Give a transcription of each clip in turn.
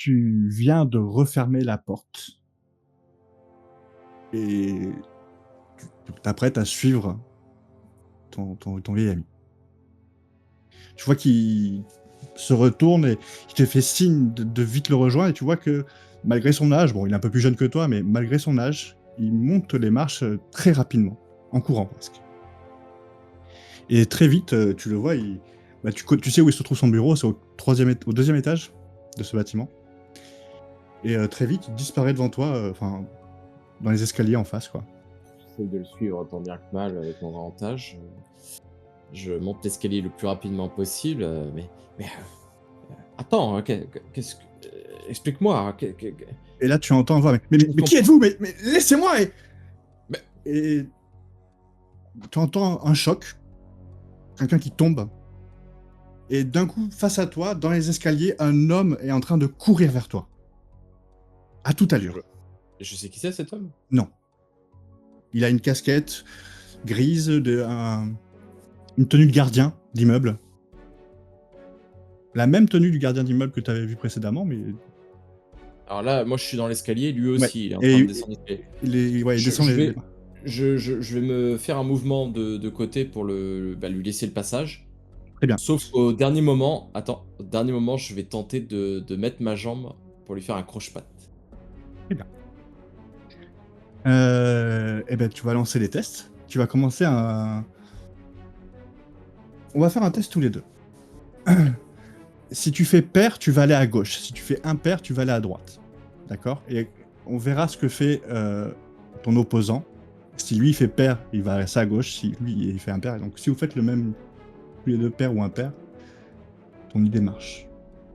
tu viens de refermer la porte et tu t'apprêtes à suivre ton vieil ami. Tu vois qu'il se retourne et il te fait signe de vite le rejoindre et tu vois que malgré son âge, bon, il est un peu plus jeune que toi, mais malgré son âge, il monte les marches très rapidement, en courant presque. Et très vite, tu le vois, tu sais où il se trouve son bureau, c'est au deuxième étage de ce bâtiment. Et très vite, il disparaît devant toi, dans les escaliers en face, quoi. J'essaie de le suivre tant bien que mal avec mon grand âge. Je monte l'escalier le plus rapidement possible, attends, hein, qu'est-ce que explique-moi, hein, Et là, tu entends une voix, mais je ne qui comprends êtes-vous? Mais laissez-moi! mais Et tu entends un choc, quelqu'un qui tombe, et d'un coup, face à toi, dans les escaliers, un homme est en train de courir vers toi. À toute allure. je sais qui c'est cet homme? Non. Il a une casquette grise, une tenue de gardien d'immeuble. La même tenue du gardien d'immeuble que tu avais vu précédemment, mais Alors là, moi je suis dans l'escalier, lui ouais. aussi, il est en train de Et descendre l'escalier. il Je descend je les. vais je vais me faire un mouvement de côté pour lui laisser le passage. Très bien. Sauf au dernier moment, je vais tenter de mettre ma jambe pour lui faire un croche-patte. Très bien. Et ben, tu vas lancer les tests. Tu vas commencer un. On va faire un test tous les deux. Si tu fais pair, tu vas aller à gauche. Si tu fais impair, tu vas aller à droite. D'accord? Et on verra ce que fait ton opposant. Si lui il fait pair, il va rester à gauche. Si lui il fait impair, donc si vous faites le même tous les deux pair ou impair, ton idée marche.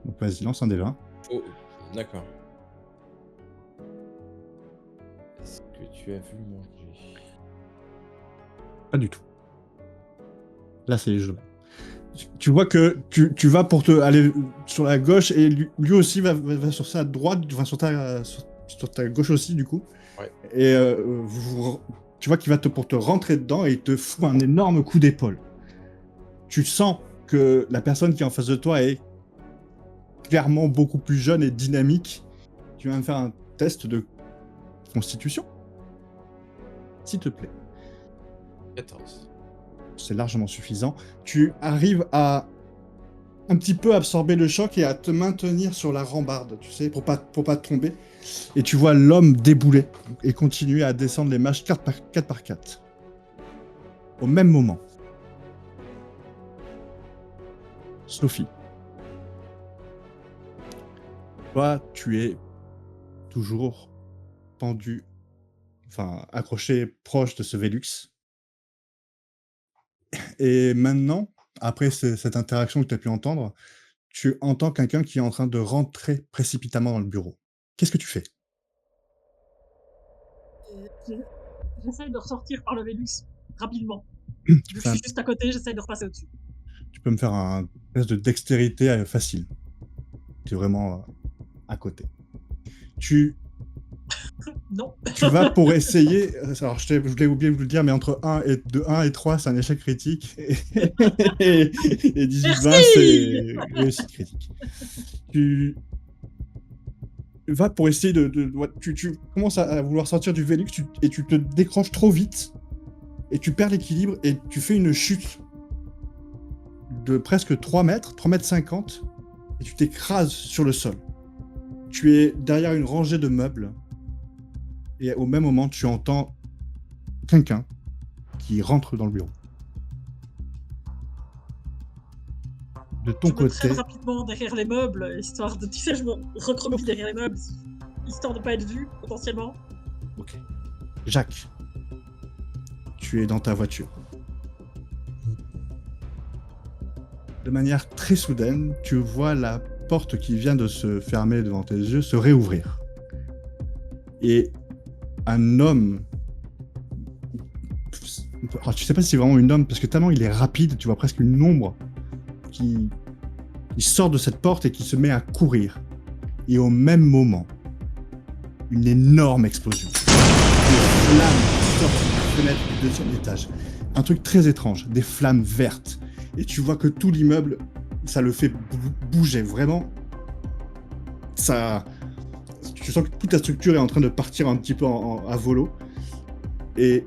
Donc vas-y, lance un des 20. Oh, d'accord. Est-ce que tu as vu mon jet? Pas du tout. Là, c'est les jeux. Tu vois que tu vas pour te aller sur la gauche et lui aussi va sur sa droite, enfin sur ta gauche aussi du coup. Ouais. Et tu vois qu'il va pour te rentrer dedans et il te fout un énorme coup d'épaule. Tu sens que la personne qui est en face de toi est clairement beaucoup plus jeune et dynamique. Tu vas me faire un test de constitution, s'il te plaît. 14. C'est largement suffisant. Tu arrives à un petit peu absorber le choc et à te maintenir sur la rambarde, tu sais, pour pas te tomber. Et tu vois l'homme débouler et continuer à descendre les marches 4 par 4. Au même moment. Sophie. Toi, tu es toujours pendu, accroché proche de ce Velux. Et maintenant, après cette interaction que tu as pu entendre, tu entends quelqu'un qui est en train de rentrer précipitamment dans le bureau. Qu'est-ce que tu fais? J'essaye de ressortir par le Vélux rapidement. Tu Vu que je suis juste à côté, j'essaye de repasser au-dessus. peux me faire un test de dextérité facile. Tu es vraiment à côté. Non. Tu vas pour essayer. Alors, je l'ai oublié de vous le dire, mais entre 1 et 3, c'est un échec critique. Et 18-20, c'est réussite critique. Tu vas pour essayer tu commences à vouloir sortir du Velux et tu te décroches trop vite. Et tu perds l'équilibre et tu fais une chute de presque 3 mètres, 3 mètres 50. Et tu t'écrases sur le sol. Tu es derrière une rangée de meubles. Et au même moment, tu entends quelqu'un qui rentre dans le bureau. De ton Je me côté, traîne rapidement derrière les meubles, histoire de... Tu sais, je me recroqueville derrière les meubles, histoire de pas être vu, potentiellement. ok. Jacques, tu es dans ta voiture. De manière très soudaine, tu vois la porte qui vient de se fermer devant tes yeux se réouvrir. Et un homme... Alors, tu sais pas si c'est vraiment un homme, parce que tellement il est rapide, tu vois presque une ombre qui sort de cette porte et qui se met à courir. Et au même moment, une énorme explosion. Des flammes sortent de la fenêtre du deuxième étage. Un truc très étrange, des flammes vertes. Et tu vois que tout l'immeuble, ça le fait bouger, vraiment. Ça, tu sens que toute ta structure est en train de partir un petit peu à volo. Et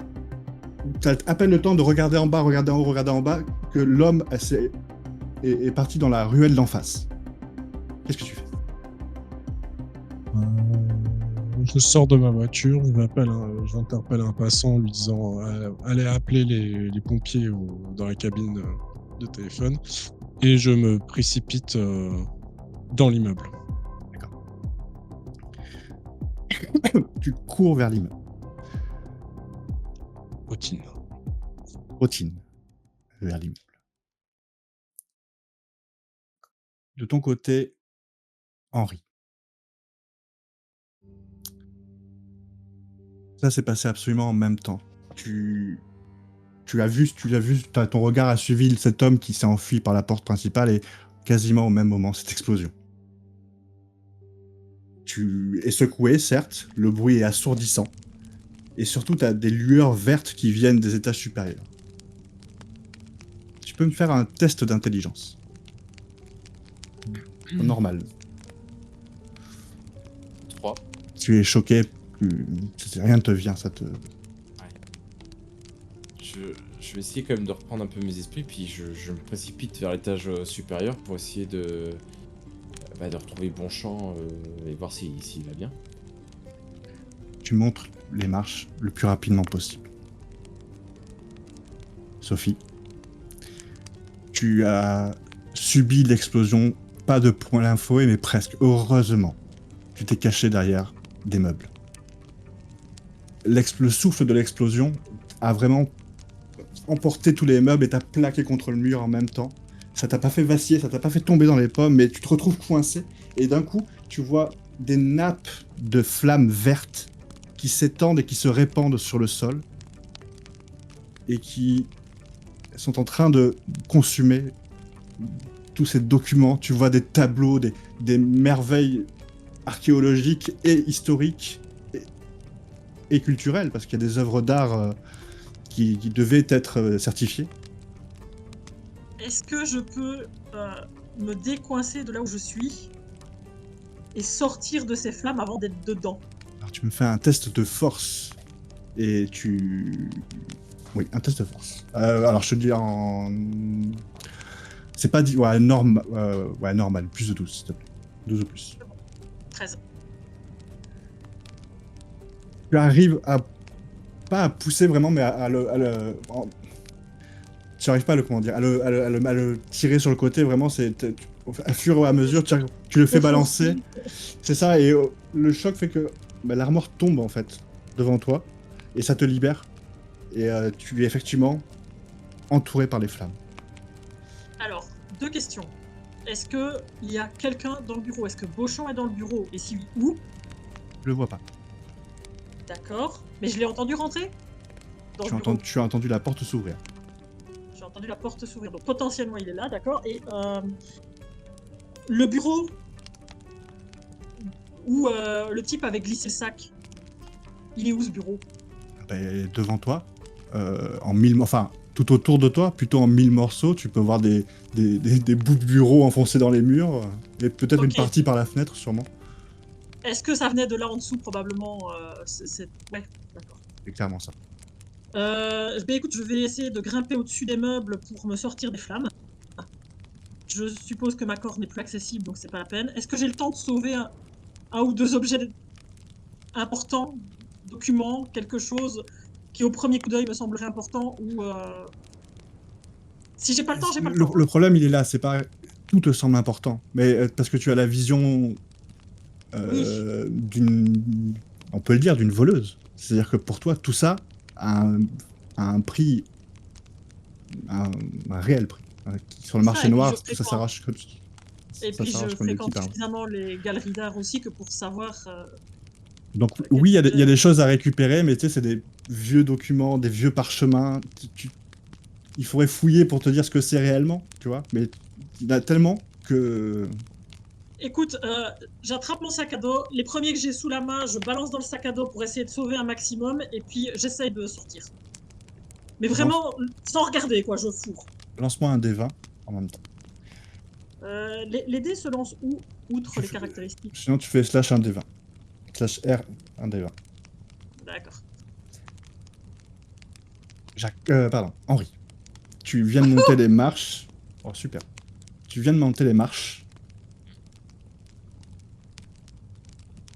tu as à peine le temps de regarder en bas, regarder en haut, regarder en bas, que l'homme est parti dans la ruelle d'en face. Qu'est-ce que tu fais? Je sors de ma voiture, j'interpelle un passant en lui disant allez appeler les pompiers dans la cabine de téléphone, et je me précipite dans l'immeuble. D'accord. Tu cours vers l'immeuble. Routine. Routine vers l'immeuble. De ton côté, Henri. Ça s'est passé absolument en même temps. Tu l'as vu, ton regard a suivi cet homme qui s'est enfui par la porte principale et quasiment au même moment, cette explosion. Tu es secoué, certes, le bruit est assourdissant. Et surtout, tu as des lueurs vertes qui viennent des étages supérieurs. Tu peux me faire un test d'intelligence. Normal. 3. Tu es choqué, rien ne te vient, ça te... Je vais essayer quand même de reprendre un peu mes esprits, puis je me précipite vers l'étage supérieur pour essayer de retrouver Bonchamp et voir s'il va bien. Tu montes les marches le plus rapidement possible. Sophie, tu as subi l'explosion, pas de point d'info, mais presque. Heureusement, tu t'es caché derrière des meubles. Le souffle de l'explosion a vraiment emporté tous les meubles et t'a plaqué contre le mur en même temps. Ça t'a pas fait vaciller, ça t'a pas fait tomber dans les pommes, mais tu te retrouves coincé. Et d'un coup, tu vois des nappes de flammes vertes qui s'étendent et qui se répandent sur le sol. Et qui sont en train de consumer tous ces documents. Tu vois des tableaux, des merveilles archéologiques et historiques et culturelles, parce qu'il y a des œuvres d'art qui devaient être certifiées. Est-ce que je peux me décoincer de là où je suis et sortir de ces flammes avant d'être dedans? Alors tu me fais un test de force et tu... Oui, un test de force. Alors je te dis en... C'est pas dit... Ouais, normal, plus de 12, s'il te plaît. 12 ou plus. 13. Tu arrives à... Pas à pousser vraiment, mais tu n'arrives pas à le, comment dire, à le tirer sur le côté, vraiment, c'est... À fur et à mesure, tu le fais balancer. C'est ça, et le choc fait que l'armoire tombe, en fait, devant toi, et ça te libère. Et tu es effectivement entouré par les flammes. Alors, 2 questions. Est-ce qu'il y a quelqu'un dans le bureau? Est-ce que Beauchamp est dans le bureau? Et si oui, où? Je le vois pas. D'accord. Mais je l'ai entendu rentrer dans le bureau. Tu as entendu la porte s'ouvrir. J'ai entendu la porte s'ouvrir, donc potentiellement il est là, d'accord. Et le bureau où le type avait glissé le sac, il est où ce bureau? Devant toi, en 1000... Enfin, tout autour de toi, plutôt en 1000 morceaux, tu peux voir des bouts de bureau enfoncés dans les murs, et peut-être une partie par la fenêtre, sûrement. Est-ce que ça venait de là en dessous, probablement Ouais, d'accord. C'est clairement ça. Écoute, je vais essayer de grimper au-dessus des meubles pour me sortir des flammes. Je suppose que ma corde n'est plus accessible, donc c'est pas la peine. Est-ce que j'ai le temps de sauver un ou 2 objets importants, documents, quelque chose qui au premier coup d'œil me semblerait important, ou si j'ai pas le temps, j'ai pas le temps. Le problème, il est là, c'est pas... Tout te semble important, mais parce que tu as la vision d'une... On peut le dire, d'une voleuse. C'est-à-dire que pour toi, tout ça a un prix... un réel prix. Sur le marché noir, tout ça s'arrache comme... Et puis je fréquente suffisamment les galeries d'art aussi que pour savoir... Donc oui, il y a des choses à récupérer, mais tu sais, c'est des vieux documents, des vieux parchemins. Il faudrait fouiller pour te dire ce que c'est réellement, tu vois. Mais il y en a tellement que... Écoute, j'attrape mon sac à dos. Les premiers que j'ai sous la main, je balance dans le sac à dos pour essayer de sauver un maximum, et puis j'essaye de sortir. Mais vraiment, sans regarder, quoi, je fourre. Lance-moi un D20 en même temps. Les dés se lancent où, outre Tu les fais- caractéristiques? Sinon, tu fais slash 1d20. Slash R 1d20. D'accord. Pardon, Henri. Tu viens de monter les marches. Oh, super. Tu viens de monter les marches.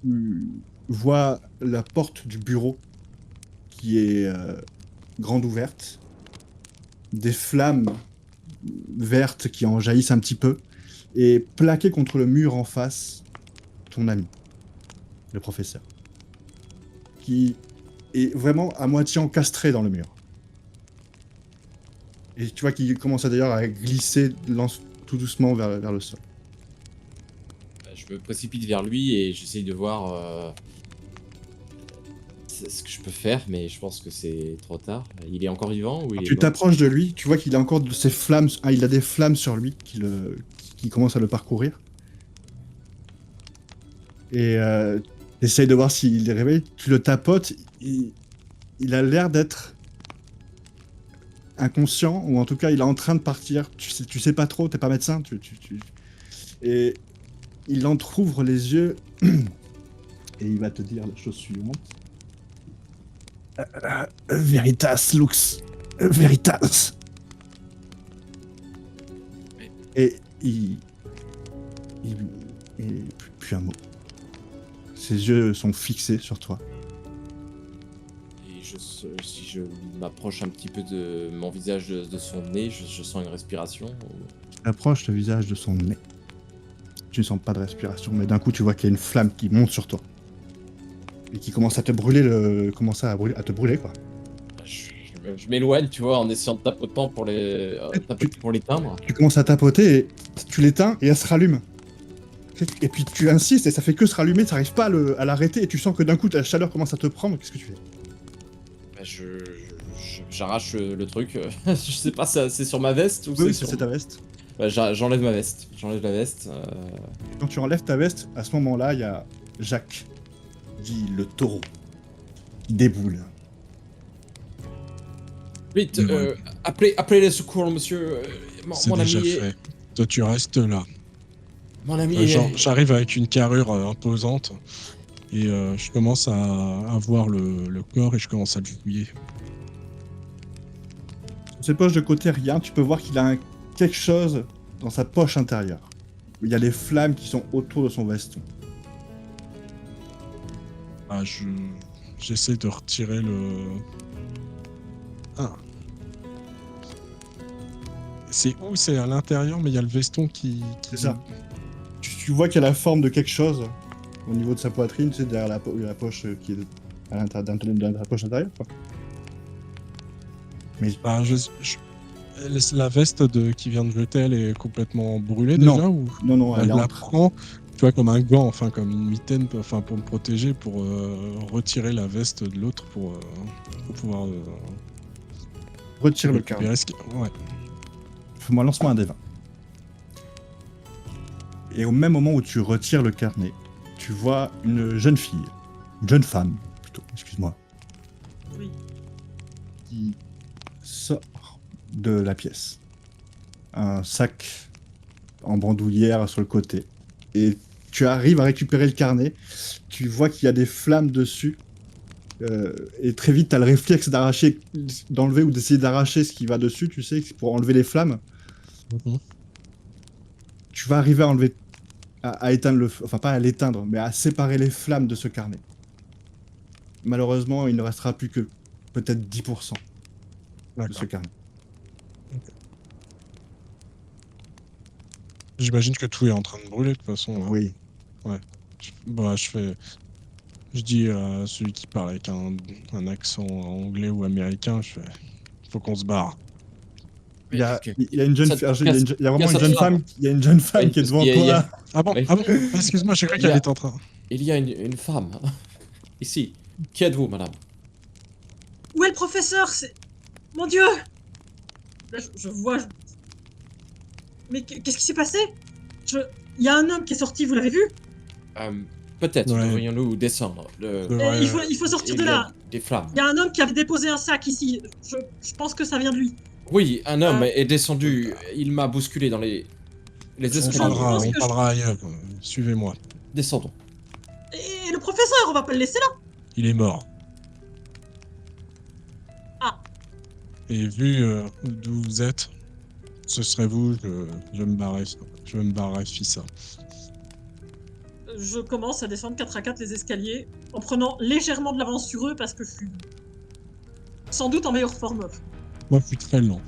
Tu vois la porte du bureau qui est grande ouverte. Des flammes vertes qui en jaillissent un petit peu. Et plaqué contre le mur en face, ton ami, le professeur. Qui est vraiment à moitié encastré dans le mur. Et tu vois qu'il commence d'ailleurs à glisser tout doucement vers le sol. Je me précipite vers lui et j'essaye de voir ce que je peux faire, mais je pense que c'est trop tard. Il est encore vivant ou il est Tu mort? t'approches de lui, tu vois qu'il a encore de ces flammes. Ah, il a des flammes sur lui qui commencent à le parcourir. Et t'essayes de voir s'il est réveillé. Tu le tapotes. Il a l'air d'être inconscient, ou en tout cas, il est en train de partir. Tu sais pas trop, t'es pas médecin. Et il entrouvre les yeux et il va te dire la chose suivante. Veritas, Lux. Veritas. Et il plus un mot. Ses yeux sont fixés sur toi. Et si je m'approche un petit peu de mon visage de son nez, je sens une respiration. Approche le visage de son nez. Tu ne sens pas de respiration, mais d'un coup tu vois qu'il y a une flamme qui monte sur toi. Et qui commence à te brûler à te brûler quoi. Je m'éloigne, tu vois, en essayant de tapoter pour l'éteindre. Tu commences à tapoter et tu l'éteins et elle se rallume. Et puis tu insistes et ça fait que se rallumer, tu n'arrives pas à l'arrêter et tu sens que d'un coup ta chaleur commence à te prendre, qu'est-ce que tu fais? Bah, j'arrache le truc. Je sais pas, c'est sur ma veste ou Oui, sur... c'est ta veste. Bah, j'enlève ma veste. J'enlève la veste. Quand tu enlèves ta veste, à ce moment-là, il y a Jacques, dit le taureau, qui déboule. Vite, Ouais. appelez les secours, monsieur. C'est Mon déjà ami fait. Toi, tu restes là. Mon ami J'arrive avec une carrure imposante et je commence à voir le corps et je commence à le fouiller. Sur ses poches de côté, rien. Tu peux voir qu'il a quelque chose dans sa poche intérieure. Il y a des flammes qui sont autour de son veston. Ah, j'essaie de retirer le... Ah. C'est où? C'est à l'intérieur, mais il y a le veston qui... C'est ça. Tu vois qu'il y a la forme de quelque chose au niveau de sa poitrine, tu sais, derrière la poche qui est à l'intérieur de la poche intérieure, quoi. Mais Ah, la veste qui vient de jeter, elle est complètement brûlée Non. déjà ou... non, elle Elle est en la train. prend, tu vois, comme un gant, enfin comme une mitaine, enfin pour me protéger, pour retirer la veste de l'autre pour pouvoir Retire le récupérer carnet. Ouais. Fais-moi lance-moi un des 20. Et au même moment où tu retires le carnet, tu vois une jeune fille, une jeune femme, plutôt, excuse-moi, Oui. qui sort de la pièce. Un sac en bandoulière sur le côté. Et tu arrives à récupérer le carnet, tu vois qu'il y a des flammes dessus, et très vite tu as le réflexe d'enlever ou d'essayer d'arracher ce qui va dessus, tu sais, pour enlever les flammes. Tu vas arriver à éteindre enfin pas à l'éteindre, mais à séparer les flammes de ce carnet. Malheureusement, il ne restera plus que peut-être 10% de ce D'accord. carnet. J'imagine que tout est en train de brûler de toute façon. Hein. Oui. Je dis à celui qui parle avec un accent anglais ou américain, je fais, faut qu'on se barre. Il y a une jeune Ça- fille, il y a vraiment ça une jeune te femme, il y a une jeune femme Oui, qui est parce devant qu'il y a- toi. Ah bon? Oui. Ah bon? Excuse-moi, j'ai cru Il y qu'elle a- était en train. Il y a une femme. Ici. Qui êtes-vous, madame? Où est le professeur? C'est... Mon Dieu! Là, je vois... Mais qu'est-ce qui s'est passé? Il y a un homme qui est sorti, vous l'avez vu? Peut-être Ouais. devrions-nous descendre. Ouais, Il faut sortir de Il y a là. des flammes. Il y a un homme qui avait déposé un sac ici. Je pense que ça vient de lui. Oui, un homme est descendu. Il m'a bousculé dans les Les Je escaliers. pense On que parlera ailleurs. Suivez-moi. Descendons. Et le professeur, on va pas le laisser là. Il est mort. Ah. Et vu d'où vous êtes, ce serait vous, je me barrais. Je me barrais, fissa. Je commence à descendre 4 à 4 les escaliers en prenant légèrement de l'avance sur eux parce que je suis sans doute en meilleure forme. Moi, je suis très lent.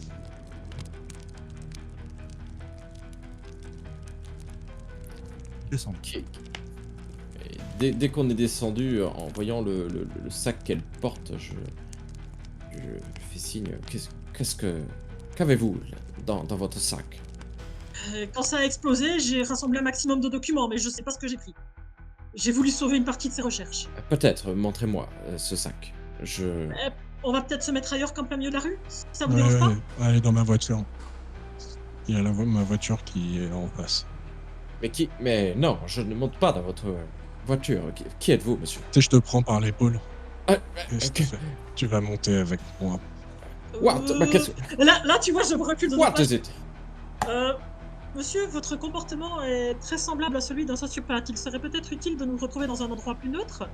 Descends. Ok. Et dès qu'on est descendu, en voyant le sac qu'elle porte, je fais signe. Qu'avez-vous dans votre sac? Quand ça a explosé, j'ai rassemblé un maximum de documents, mais je sais pas ce que j'ai pris. J'ai voulu sauver une partie de ses recherches. Peut-être, montrez-moi ce sac. On va peut-être se mettre ailleurs qu'en plein milieu de la rue, si ça vous Ouais, dérange pas. ouais, allez dans ma voiture. Il y a ma voiture qui est en face. Mais non, je ne monte pas dans votre voiture. Qui êtes-vous, monsieur? Tu sais, je te prends par l'épaule. Ah, Qu'est-ce que ok. tu fais? Tu vas monter avec moi. What? Bah, Là, tu vois, je me recule de What deux is it? pas. Monsieur, votre comportement est très semblable à celui d'un sociopathe. Il serait peut-être utile de nous retrouver dans un endroit plus neutre.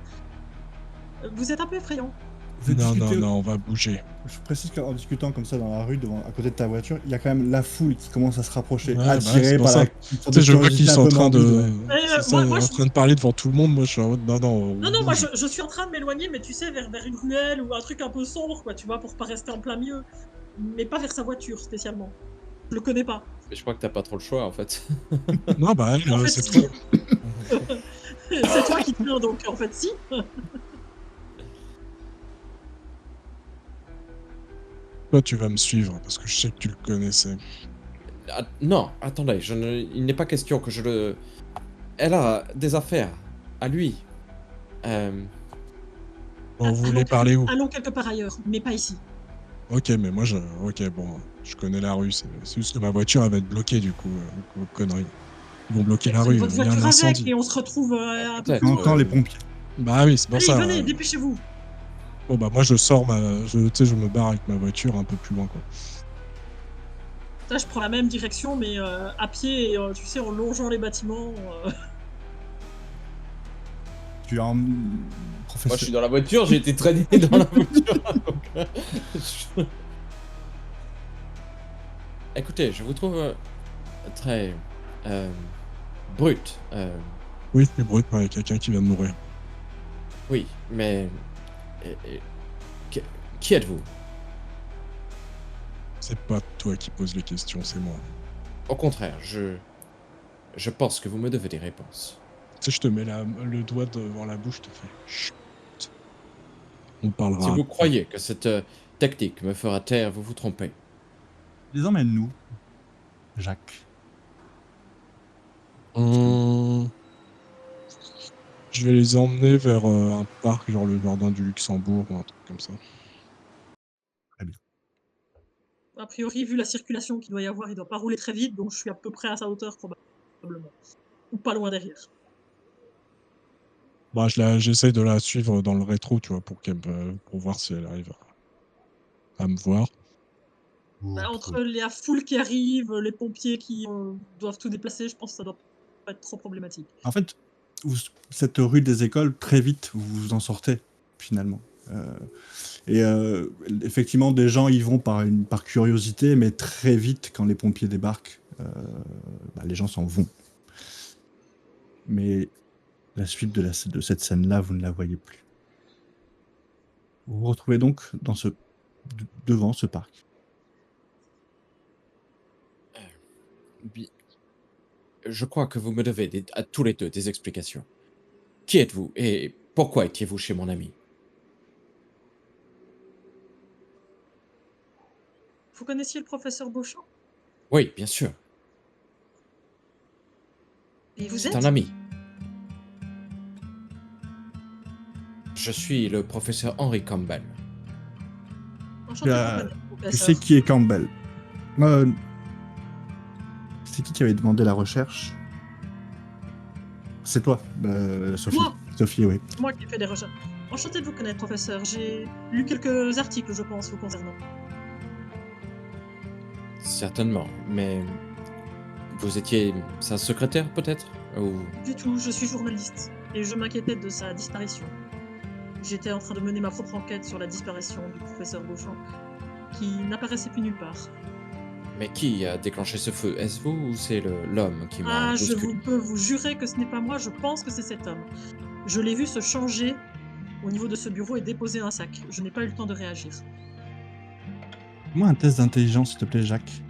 Vous êtes un peu effrayant. Vous Non, discutez- non, on va bouger. Je précise qu'en discutant comme ça dans la rue, à côté de ta voiture, il y a quand même la foule qui commence à se rapprocher, Ouais, bah, attirée c'est pour par ça. une sorte Tu sais, je vois curiosité qu'ils un sont en peu train de. morbide, ouais. C'est ça, moi, en train de parler devant tout le monde. Moi, je suis en mode. Non, non. Non, moi, bouge. je suis en train de m'éloigner, mais tu sais, vers une ruelle ou un truc un peu sombre, quoi, tu vois, pour pas rester en plein milieu. Mais pas vers sa voiture, spécialement. Je le connais pas. Mais je crois que t'as pas trop le choix, en fait. Non, bah, En fait, c'est si. trop. C'est toi qui te plains, donc en fait, si. Toi, tu vas me suivre parce que je sais que tu le connaissais. Non, attendez, il n'est pas question que je le... Elle a des affaires à lui. Bon, vous voulez parler où? Allons quelque part ailleurs, mais pas ici. Ok, mais moi, Ok, bon, je connais la rue. C'est juste que ma voiture, elle va être bloquée, du coup. Connerie. Ils vont bloquer la rue. Votre Il y a un voiture avec, incendie. et on se retrouve un peu Peut-être. plus loin. Encore les pompiers. Bah oui, c'est pour Allez, ça. venez, dépêchez-vous. Bon, bah, moi, je sors tu sais, je me barre avec ma voiture un peu plus loin, quoi. Ça, je prends la même direction, mais à pied, et tu sais, en longeant les bâtiments. Tu es un Moi, je suis professeur. dans la voiture, j'ai été traîné dans la voiture. Donc, Écoutez, je vous trouve très brut. Oui, c'est brut, il y a quelqu'un qui vient de mourir. Oui, mais qui êtes-vous? C'est pas toi qui poses les questions, c'est moi. Au contraire, je pense que vous me devez des réponses. Tu sais, je te mets le doigt devant la bouche, je te fais chut. On parlera. Si vous après. croyez que cette technique me fera taire, vous vous trompez. Les emmène-nous, Jacques. Je vais les emmener vers un parc, genre le jardin du Luxembourg ou un truc comme ça. A priori, vu la circulation qu'il doit y avoir, il doit pas rouler très vite, donc je suis à peu près à sa hauteur, probablement. Ou pas loin derrière. Bah, j'essaye de la suivre dans le rétro, tu vois, pour voir si elle arrive à me voir. Entre la foule qui arrive, les pompiers qui doivent tout déplacer, je pense que ça doit pas être trop problématique. En fait, cette rue des écoles, très vite, vous vous en sortez, finalement. Effectivement, des gens y vont par curiosité, mais très vite, quand les pompiers débarquent, les gens s'en vont. Mais la suite de cette scène-là, vous ne la voyez plus. Vous vous retrouvez donc devant ce parc. Oui. Je crois que vous me devez à tous les deux des explications. Qui êtes-vous et pourquoi étiez-vous chez mon ami? Vous connaissiez le professeur Beauchamp? Oui, bien sûr. Et vous C'est êtes un ami. Je suis le professeur Henry Campbell. Enchanté de vous connaître, Tu professeur. sais qui est Campbell. C'est qui avait demandé la recherche? C'est toi, Sophie. Moi. Sophie, oui. C'est moi qui ai fait des recherches. Enchanté de vous connaître, professeur. J'ai lu quelques articles, je pense, vous concernant. Certainement, mais Vous étiez sa secrétaire, peut-être? Ou... Du tout, je suis journaliste et je m'inquiétais de sa disparition. J'étais en train de mener ma propre enquête sur la disparition du professeur Beauchamp, qui n'apparaissait plus nulle part. Mais qui a déclenché ce feu? Est-ce vous ou c'est l'homme qui m'a Ah, je bousculé? peux vous jurer que ce n'est pas moi, je pense que c'est cet homme. Je l'ai vu se changer au niveau de ce bureau et déposer un sac. Je n'ai pas eu le temps de réagir. Fais-moi un test d'intelligence, s'il te plaît, Jacques.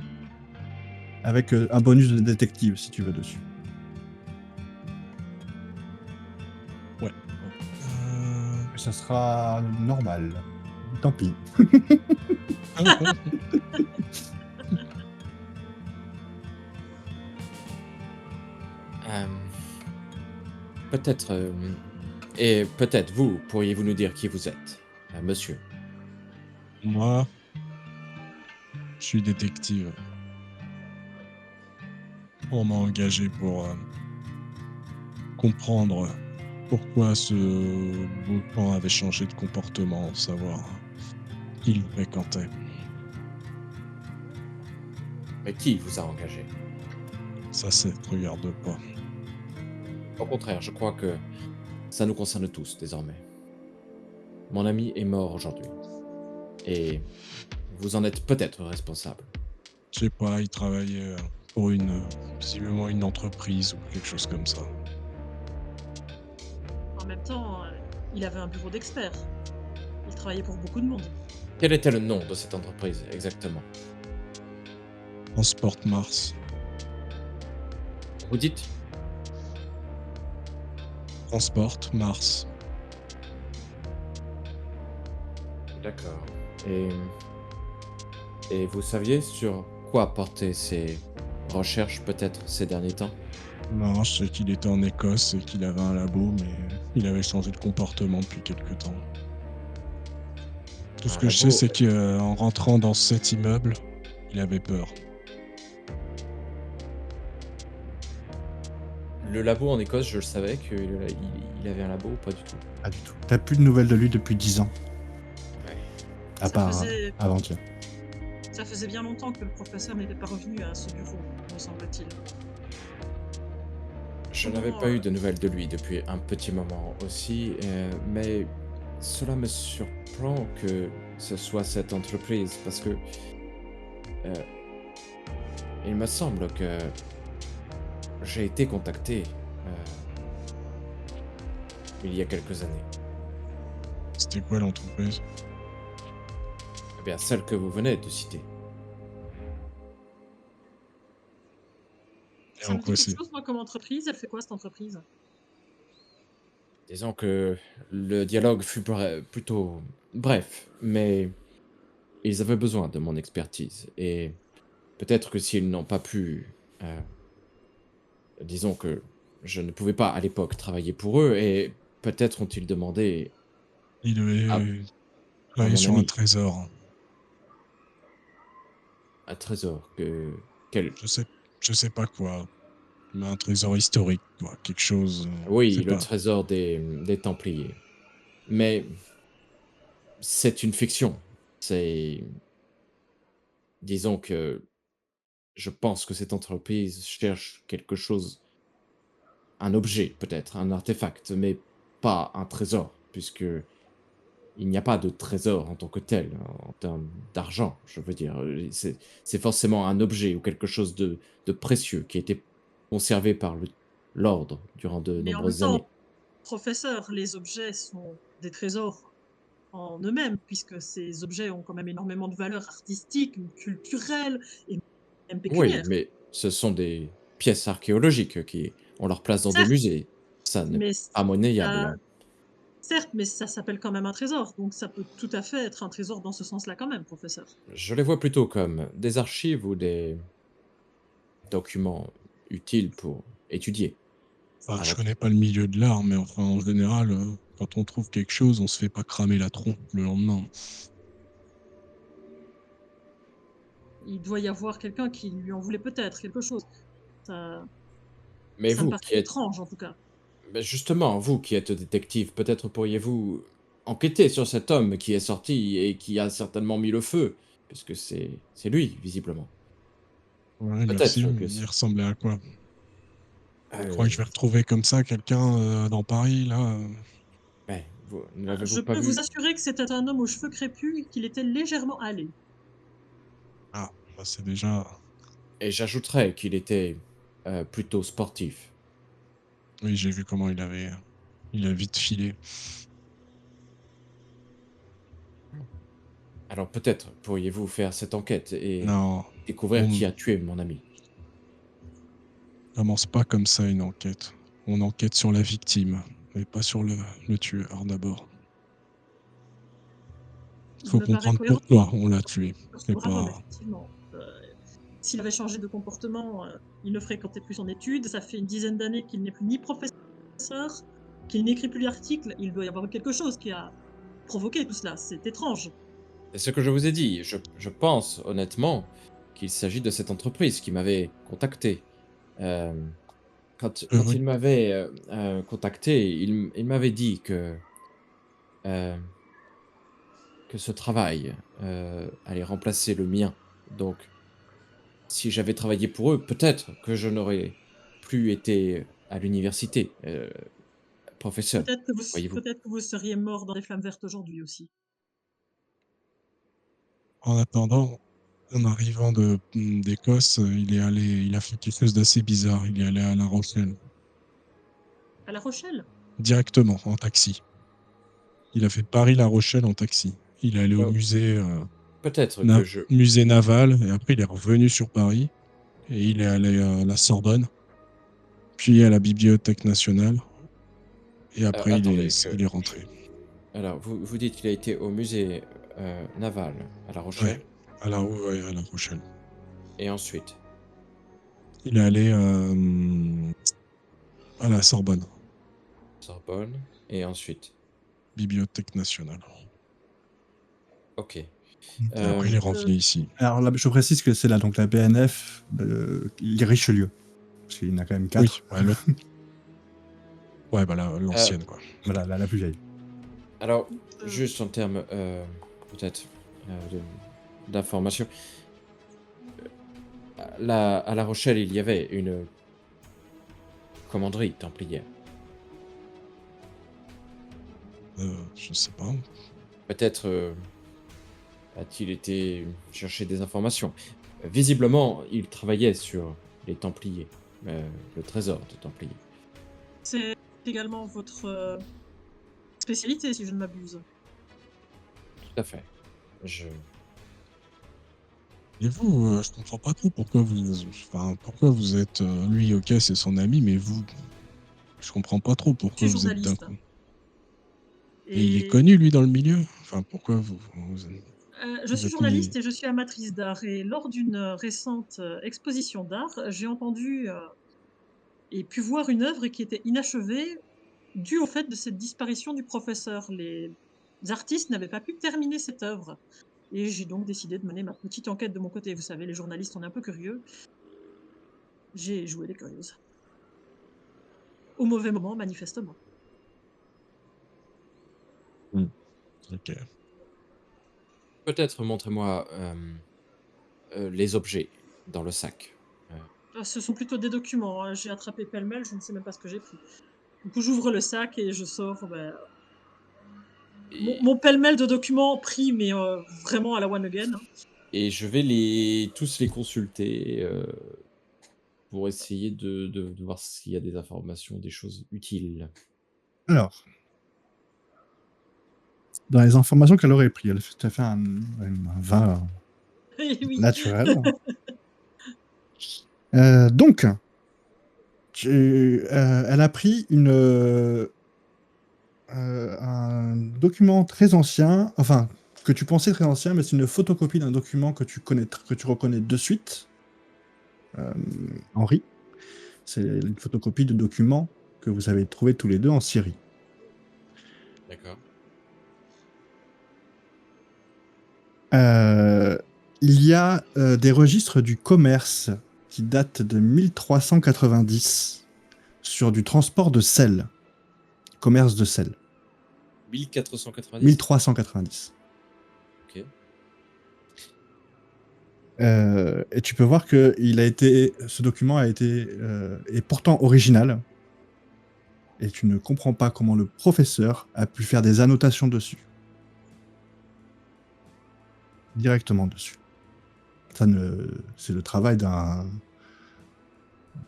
Avec un bonus de détective, si tu veux, dessus. Ça sera normal. Tant pis. Euh, peut-être... et peut-être vous, pourriez-vous nous dire qui vous êtes, monsieur? Moi, je suis détective. On m'a engagé pour comprendre pourquoi ce Beauchamp avait changé de comportement, savoir qui il fréquentait. Mais qui vous a engagé? Ça, ça te regarde pas. Au contraire, je crois que ça nous concerne tous, désormais. Mon ami est mort aujourd'hui. Et vous en êtes peut-être responsable. Je sais pas, il travaillait pour visiblement une entreprise ou quelque chose comme ça. En même temps, il avait un bureau d'experts. Il travaillait pour beaucoup de monde. Quel était le nom de cette entreprise, exactement? Transport Mars. Vous dites? Transport Mars. D'accord. Et vous saviez sur quoi portaient ces recherches, peut-être, ces derniers temps? Non, je sais qu'il était en Écosse et qu'il avait un labo, mais il avait changé de comportement depuis quelque temps. Tout ce Un que je sais, labo- c'est qu'en rentrant dans cet immeuble, il avait peur. Le labo en Écosse, je le savais qu'il avait un labo ou pas du tout? Pas du tout. T'as plus de nouvelles de lui depuis 10 ans. Ouais. À Ça part faisait- avant-hier. Ça faisait bien longtemps que le professeur n'était pas revenu à ce bureau, me semble-t-il. Je n'avais pas eu de nouvelles de lui depuis un petit moment aussi, mais cela me surprend que ce soit cette entreprise parce que euh, il me semble que j'ai été contacté il y a quelques années. C'était quoi l'entreprise? Eh bien, celle que vous venez de citer. Et Ça en me dit quoi quelque c'est? chose, moi, comme entreprise. Elle fait quoi, cette entreprise? Disons que le dialogue fut plutôt bref, mais ils avaient besoin de mon expertise et peut-être que s'ils n'ont pas pu disons que je ne pouvais pas à l'époque travailler pour eux et peut-être ont-ils demandé Il à, devait à travailler mon sur un ami trésor. un trésor quel... Je je sais pas quoi. Mais un trésor historique, quoi. Quelque chose. Je Oui, sais le pas. trésor des Templiers. Mais c'est une fiction. C'est... Disons que je pense que cette entreprise cherche quelque chose, un objet peut-être, un artefact, mais pas un trésor, puisque il n'y a pas de trésor en tant que tel, en termes d'argent, je veux dire. C'est forcément un objet ou quelque chose de précieux qui a été conservé par l'ordre durant de Mais en même nombreuses années. temps, professeur, les objets sont des trésors en eux-mêmes, puisque ces objets ont quand même énormément de valeur artistique, culturelle et même Oui, pécuniaire. mais ce sont des pièces archéologiques qui ont leur place dans des Certes, musées. Ça n'est mais pas monnayable, ça, hein. certes, mais ça s'appelle quand même un trésor, donc ça peut tout à fait être un trésor dans ce sens-là quand même, professeur. Je les vois plutôt comme des archives ou des documents utiles pour étudier. Enfin, À je la- connais pas le milieu de l'art, mais enfin, en général, quand on trouve quelque chose, on se fait pas cramer la tronche le lendemain. Il doit y avoir quelqu'un qui lui en voulait peut-être quelque chose. Ça, Mais ça me vous paraît qui êtes étrange en tout cas. Ben justement, vous qui êtes détective, peut-être pourriez-vous enquêter sur cet homme qui est sorti et qui a certainement mis le feu, puisque c'est lui, visiblement. Ouais, Peut-être merci. que Il ressemblait à quoi? Je crois que euh, je vais retrouver comme ça quelqu'un dans Paris, là. ouais, ne l'avez-vous Je pas peux vous vu? assurer que c'était un homme aux cheveux crépus et qu'il était légèrement hâlé. Ah, bah, c'est déjà. Et j'ajouterais qu'il était plutôt sportif. Oui, j'ai vu comment il a vite filé. Alors peut-être pourriez-vous faire cette enquête et Non, découvrir on qui a tué mon ami. commence pas comme ça une enquête. On enquête sur la victime, mais pas sur le tueur d'abord. Il Faut me paraît comprendre cohérent pourquoi on l'a tué. sur C'est ce brave homme, pas. effectivement. S'il avait changé de comportement, il ne fréquentait plus son étude. Ça fait une dizaine d'années qu'il n'est plus ni professeur, qu'il n'écrit plus d'articles. Il doit y avoir quelque chose qui a provoqué tout cela. C'est étrange. C'est ce que je vous ai dit. Je pense honnêtement qu'il s'agit de cette entreprise qui m'avait contacté. Euh, quand Oui. il m'avait contacté, il m'avait dit euh, que ce travail allait remplacer le mien. Donc, si j'avais travaillé pour eux, peut-être que je n'aurais plus été à l'université professeur, voyez-vous. Peut-être que vous seriez mort dans les flammes vertes aujourd'hui aussi. En attendant, en arrivant d'Écosse, il a fait quelque chose d'assez bizarre. Il est allé à La Rochelle À La Rochelle? directement en taxi. Il a fait Paris-La Rochelle en taxi. Il est allé au Euh, Peut-être que je... musée naval et après il est revenu sur Paris et il est allé à la Sorbonne, puis à la Bibliothèque nationale et après attendez, il est rentré. alors, vous dites qu'il a été au musée naval à La Ouais, Rochelle, ouais, à La Rochelle. et ensuite, Il est allé à la Sorbonne, Sorbonne, et ensuite. Bibliothèque nationale. Ok. Et après il est Euh, revenu ici. Alors là, je précise que c'est là, donc la BNF, les Richelieu. Parce qu'il y en a quand même Oui, 4. ouais, l'autre. Ouais, bah Euh, l'ancienne quoi. Voilà, la plus vieille. alors, euh, juste en termes, peut-être, d'information, à La Rochelle, il y avait une commanderie templière. Je sais pas. Peut-être a-t-il été chercher des informations. Visiblement, il travaillait sur les Templiers, le trésor des Templiers. c'est également votre spécialité, si je ne m'abuse. Tout à fait. Je... Et vous, je comprends pas trop pourquoi vous êtes lui, ok, c'est son ami, mais vous, je comprends pas trop Je pourquoi suis vous êtes d'un journaliste. coup. Et il est Et connu lui dans le milieu. Enfin, pourquoi je vous suis êtes mis. journaliste et je suis amatrice d'art. Et lors d'une récente exposition d'art, j'ai entendu et pu voir une œuvre qui était inachevée due au fait de cette disparition du professeur. Les artistes n'avaient pas pu terminer cette œuvre. Et j'ai donc décidé de mener ma petite enquête de mon côté. Vous savez, les journalistes, on est un peu curieux. J'ai joué les curieuses. Au mauvais moment, manifestement. Hmm, ok. Peut-être montrez-moi les objets dans le sac. Euh, Ah, ce sont plutôt des documents, hein. J'ai attrapé pêle-mêle, je ne sais même pas ce que j'ai pris. Du coup, j'ouvre le sac et je sors et, mon pêle-mêle de documents pris, mais vraiment à la one again, hein. et je vais tous les consulter pour essayer de voir s'il y a des informations, des choses utiles. Alors, dans les informations qu'elle aurait prises, elle a fait un vin Eh oui. naturel. Donc, elle a pris un document très ancien, enfin, que tu pensais très ancien, mais c'est une photocopie d'un document que que tu reconnais de suite, euh, Henri. C'est une photocopie de document que vous avez trouvé tous les deux en Syrie. D'accord. Euh, il y a des registres du commerce qui datent de 1390 sur du transport de sel, commerce de sel. 1490. 1390. Ok. Et tu peux voir que ce document est pourtant original. Et tu ne comprends pas comment le professeur a pu faire des annotations dessus. Directement dessus. C'est le travail d'un...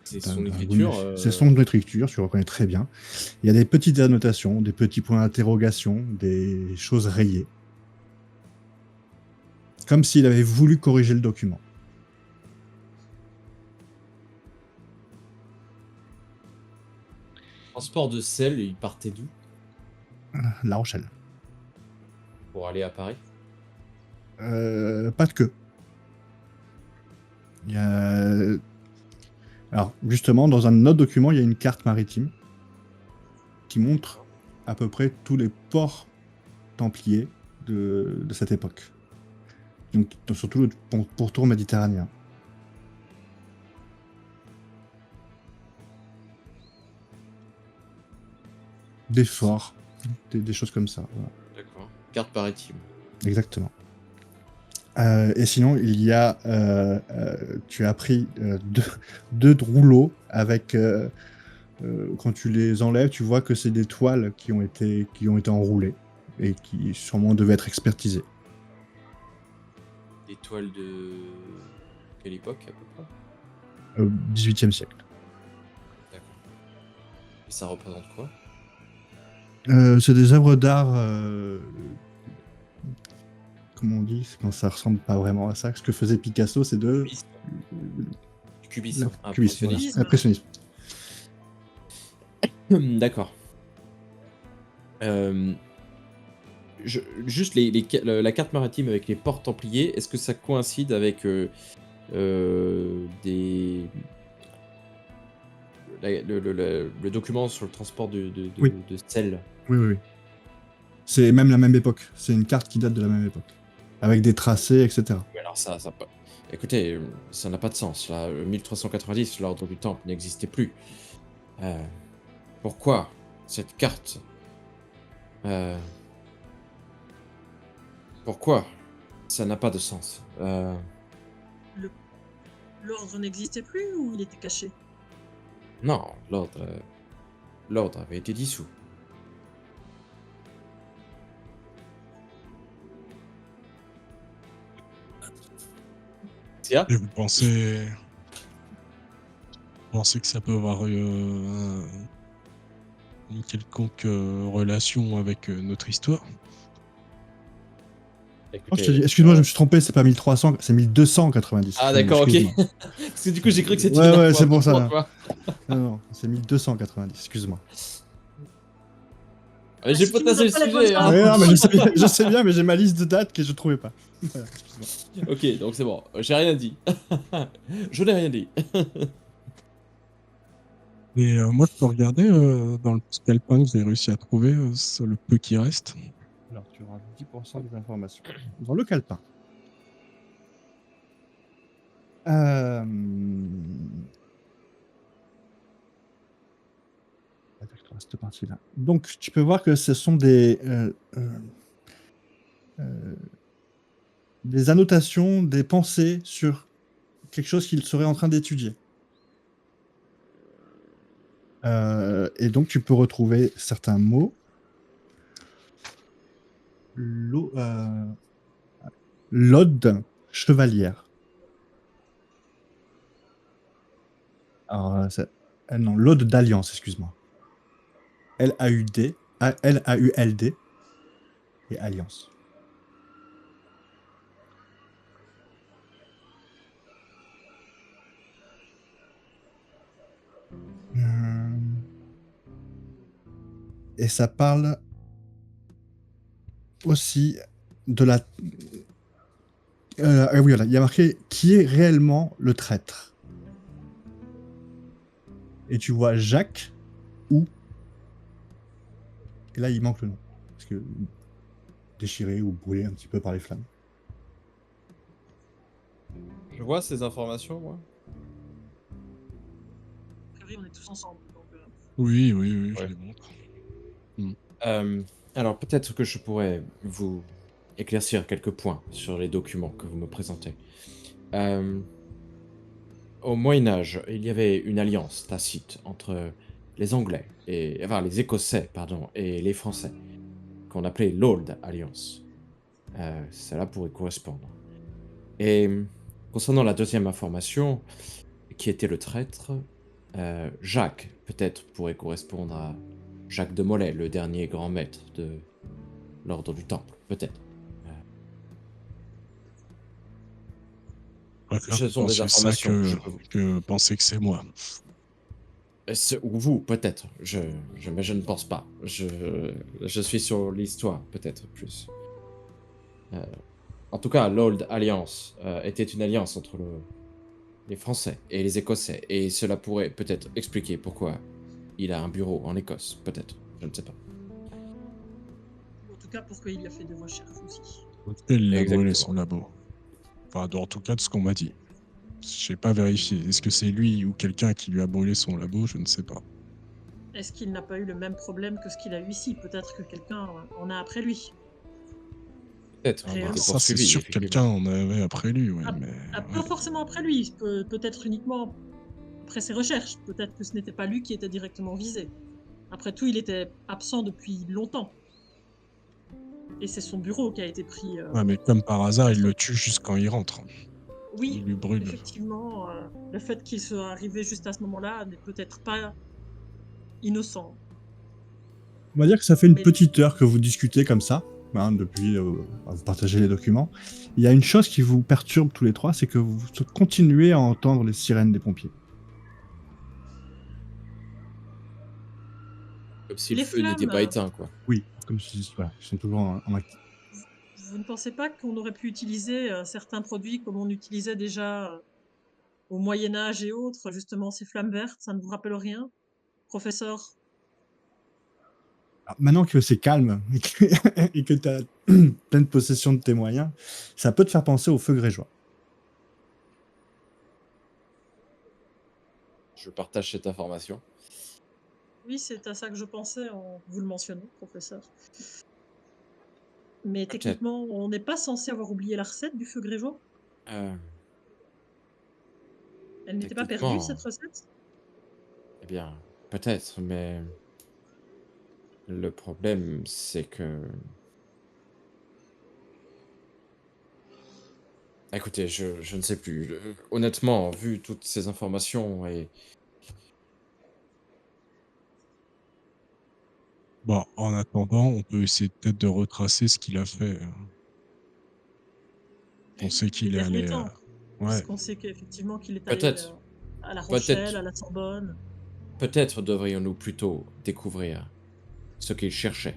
C'est d'un- son d'un écriture. bonus. C'est son écriture, tu le reconnais très bien. Il y a des petites annotations, des petits points d'interrogation, des choses rayées. Comme s'il avait voulu corriger le document. Transport de sel, il partait d'où La Rochelle. pour aller à Paris? Pas de queue. Il y a... Alors, justement, dans un autre document, il y a une carte maritime qui montre à peu près tous les ports templiers de cette époque. Donc, surtout le pourtour méditerranéen. Des forts, des choses comme ça. Voilà. D'accord. Carte maritime. Exactement. Et sinon, il y a... tu as pris deux rouleaux avec... quand tu les enlèves, tu vois que c'est des toiles qui ont été enroulées et qui sûrement devaient être expertisées. Des toiles de quelle époque à peu près? Au XVIIIe siècle. D'accord. Et ça représente quoi? C'est des œuvres d'art... comment on dit quand ça ressemble pas vraiment à ça? Ce que faisait Picasso, c'est de... Du cubisme. Cubisme, voilà. Impressionnisme. Impressionnisme. D'accord. Juste la carte maritime avec les ports templiers, est-ce que ça coïncide avec le document sur le transport Oui. de sel? Oui. C'est même la même époque. C'est une carte qui date de la même époque. Avec des tracés, etc. Mais alors ça écoutez, ça n'a pas de sens. Là, 1390, l'ordre du Temple n'existait plus. Pourquoi cette carte? Pourquoi? Ça n'a pas de sens. L'ordre n'existait plus ou il était caché? Non, l'ordre avait été dissous. Sia? Et vous pensez que ça peut avoir une quelconque relation avec notre histoire? Oh, je te dis, excuse-moi, je me suis trompé, c'est pas 1300, c'est 1290. Ah d'accord, ok. Excuse-moi. Parce que du coup j'ai cru que c'était Ouais, une c'est pour ça. quoi. Non, c'est 1290, excuse-moi. Mais j'ai si pas tu nous tassé le as pas les sujet. bonnes Hein. Ouais, non, mais je sais bien, mais j'ai ma liste de dates que je trouvais pas. Voilà, excuse-moi. Ok, donc c'est bon. J'ai rien dit. Je n'ai rien dit. Et moi, je peux regarder dans le petit calepin que j'ai réussi à trouver, sur le peu qui reste. Alors, tu auras 10% des informations. Dans le calepin. Cette partie-là. Donc, tu peux voir que ce sont des annotations, des pensées sur quelque chose qu'il serait en train d'étudier. Et donc, tu peux retrouver certains mots. L'ode chevalière. Alors, non, l'ode d'alliance, excuse-moi. L-A-U-D, L-A-U-L-D et alliance. Et ça parle aussi de la... oui, voilà, il y a marqué qui est réellement le traître. Et tu vois Jacques ou... Et là, il manque le nom. Parce que déchiré ou brûlé un petit peu par les flammes. Je vois ces informations, moi. A priori, on est tous ensemble. Donc, Oui, je Ouais. les montre. Alors peut-être que je pourrais vous éclaircir quelques points sur les documents que vous me présentez. Euh, Au Moyen Âge, il y avait une alliance tacite entre les Anglais et enfin les Écossais, pardon, et les Français, qu'on appelait l'Old Alliance. Cela pourrait correspondre. Et concernant la deuxième information, qui était le traître, Jacques, peut-être pourrait correspondre à Jacques de Molay, le dernier grand maître de l'ordre du Temple, peut-être. Préfère Ce sont des penser ça informations que je peux que penser que c'est moi. Ou vous, peut-être. Mais je ne pense pas. Je suis sur l'histoire, peut-être plus. Euh, En tout cas, l'Old Alliance était une alliance entre les Français et les Écossais, et cela pourrait peut-être expliquer pourquoi il a un bureau en Écosse, peut-être. Je ne sais pas. En tout cas, pourquoi il y a fait des recherches aussi. Il a brûlé Exactement. son labo. Enfin, en tout cas, de ce qu'on m'a dit. J'ai pas vérifié. Est-ce que c'est lui ou quelqu'un qui lui a brûlé son labo? Je ne sais pas. Est-ce qu'il n'a pas eu le même problème que ce qu'il a eu ici? Peut-être que quelqu'un en a après lui. Peut-être, il a Réellement. été Ça, c'est poursuivi, sûr que quelqu'un en avait après lui, ouais, mais... Pas ouais. forcément après lui, peut-être uniquement après ses recherches. Peut-être que ce n'était pas lui qui était directement visé. Après tout, il était absent depuis longtemps. Et c'est son bureau qui a été pris. Ouais, mais comme par hasard, il le tue juste quand il rentre. Il Oui, lui brûle. effectivement, le fait qu'il soit arrivé juste à ce moment-là n'est peut-être pas innocent. On va dire que ça fait une Mais- petite heure que vous discutez comme ça, hein, depuis vous partagez les documents. Il y a une chose qui vous perturbe tous les trois, c'est que vous continuez à entendre les sirènes des pompiers. comme si Les le feu n'était flammes, pas éteint, quoi. Oui, comme si voilà, ils sont toujours en activité. vous ne pensez pas qu'on aurait pu utiliser certains produits comme on utilisait déjà au Moyen-Âge et autres, justement ces flammes vertes, ça ne vous rappelle rien, professeur? Alors, maintenant que c'est calme et que tu as pleine possession de tes moyens, ça peut te faire penser au feu grégeois. Je partage cette information. Oui, c'est à ça que je pensais en vous le mentionnant, professeur. Mais Peut-être. techniquement, on n'est pas censé avoir oublié la recette du feu grégeois? Euh, Elle n'était pas perdue, Techniquement, cette recette? eh bien, peut-être, mais le problème, c'est que... Écoutez, je ne sais plus. Honnêtement, vu toutes ces informations et... Bon, en attendant, on peut essayer peut-être de retracer ce qu'il a fait. On sait Ces qu'il est derniers allé... temps, Ouais, puisqu'on sait qu'effectivement qu'il est allé Peut-être, à La Rochelle, peut-être, à la Sorbonne. peut-être devrions-nous plutôt découvrir ce qu'il cherchait,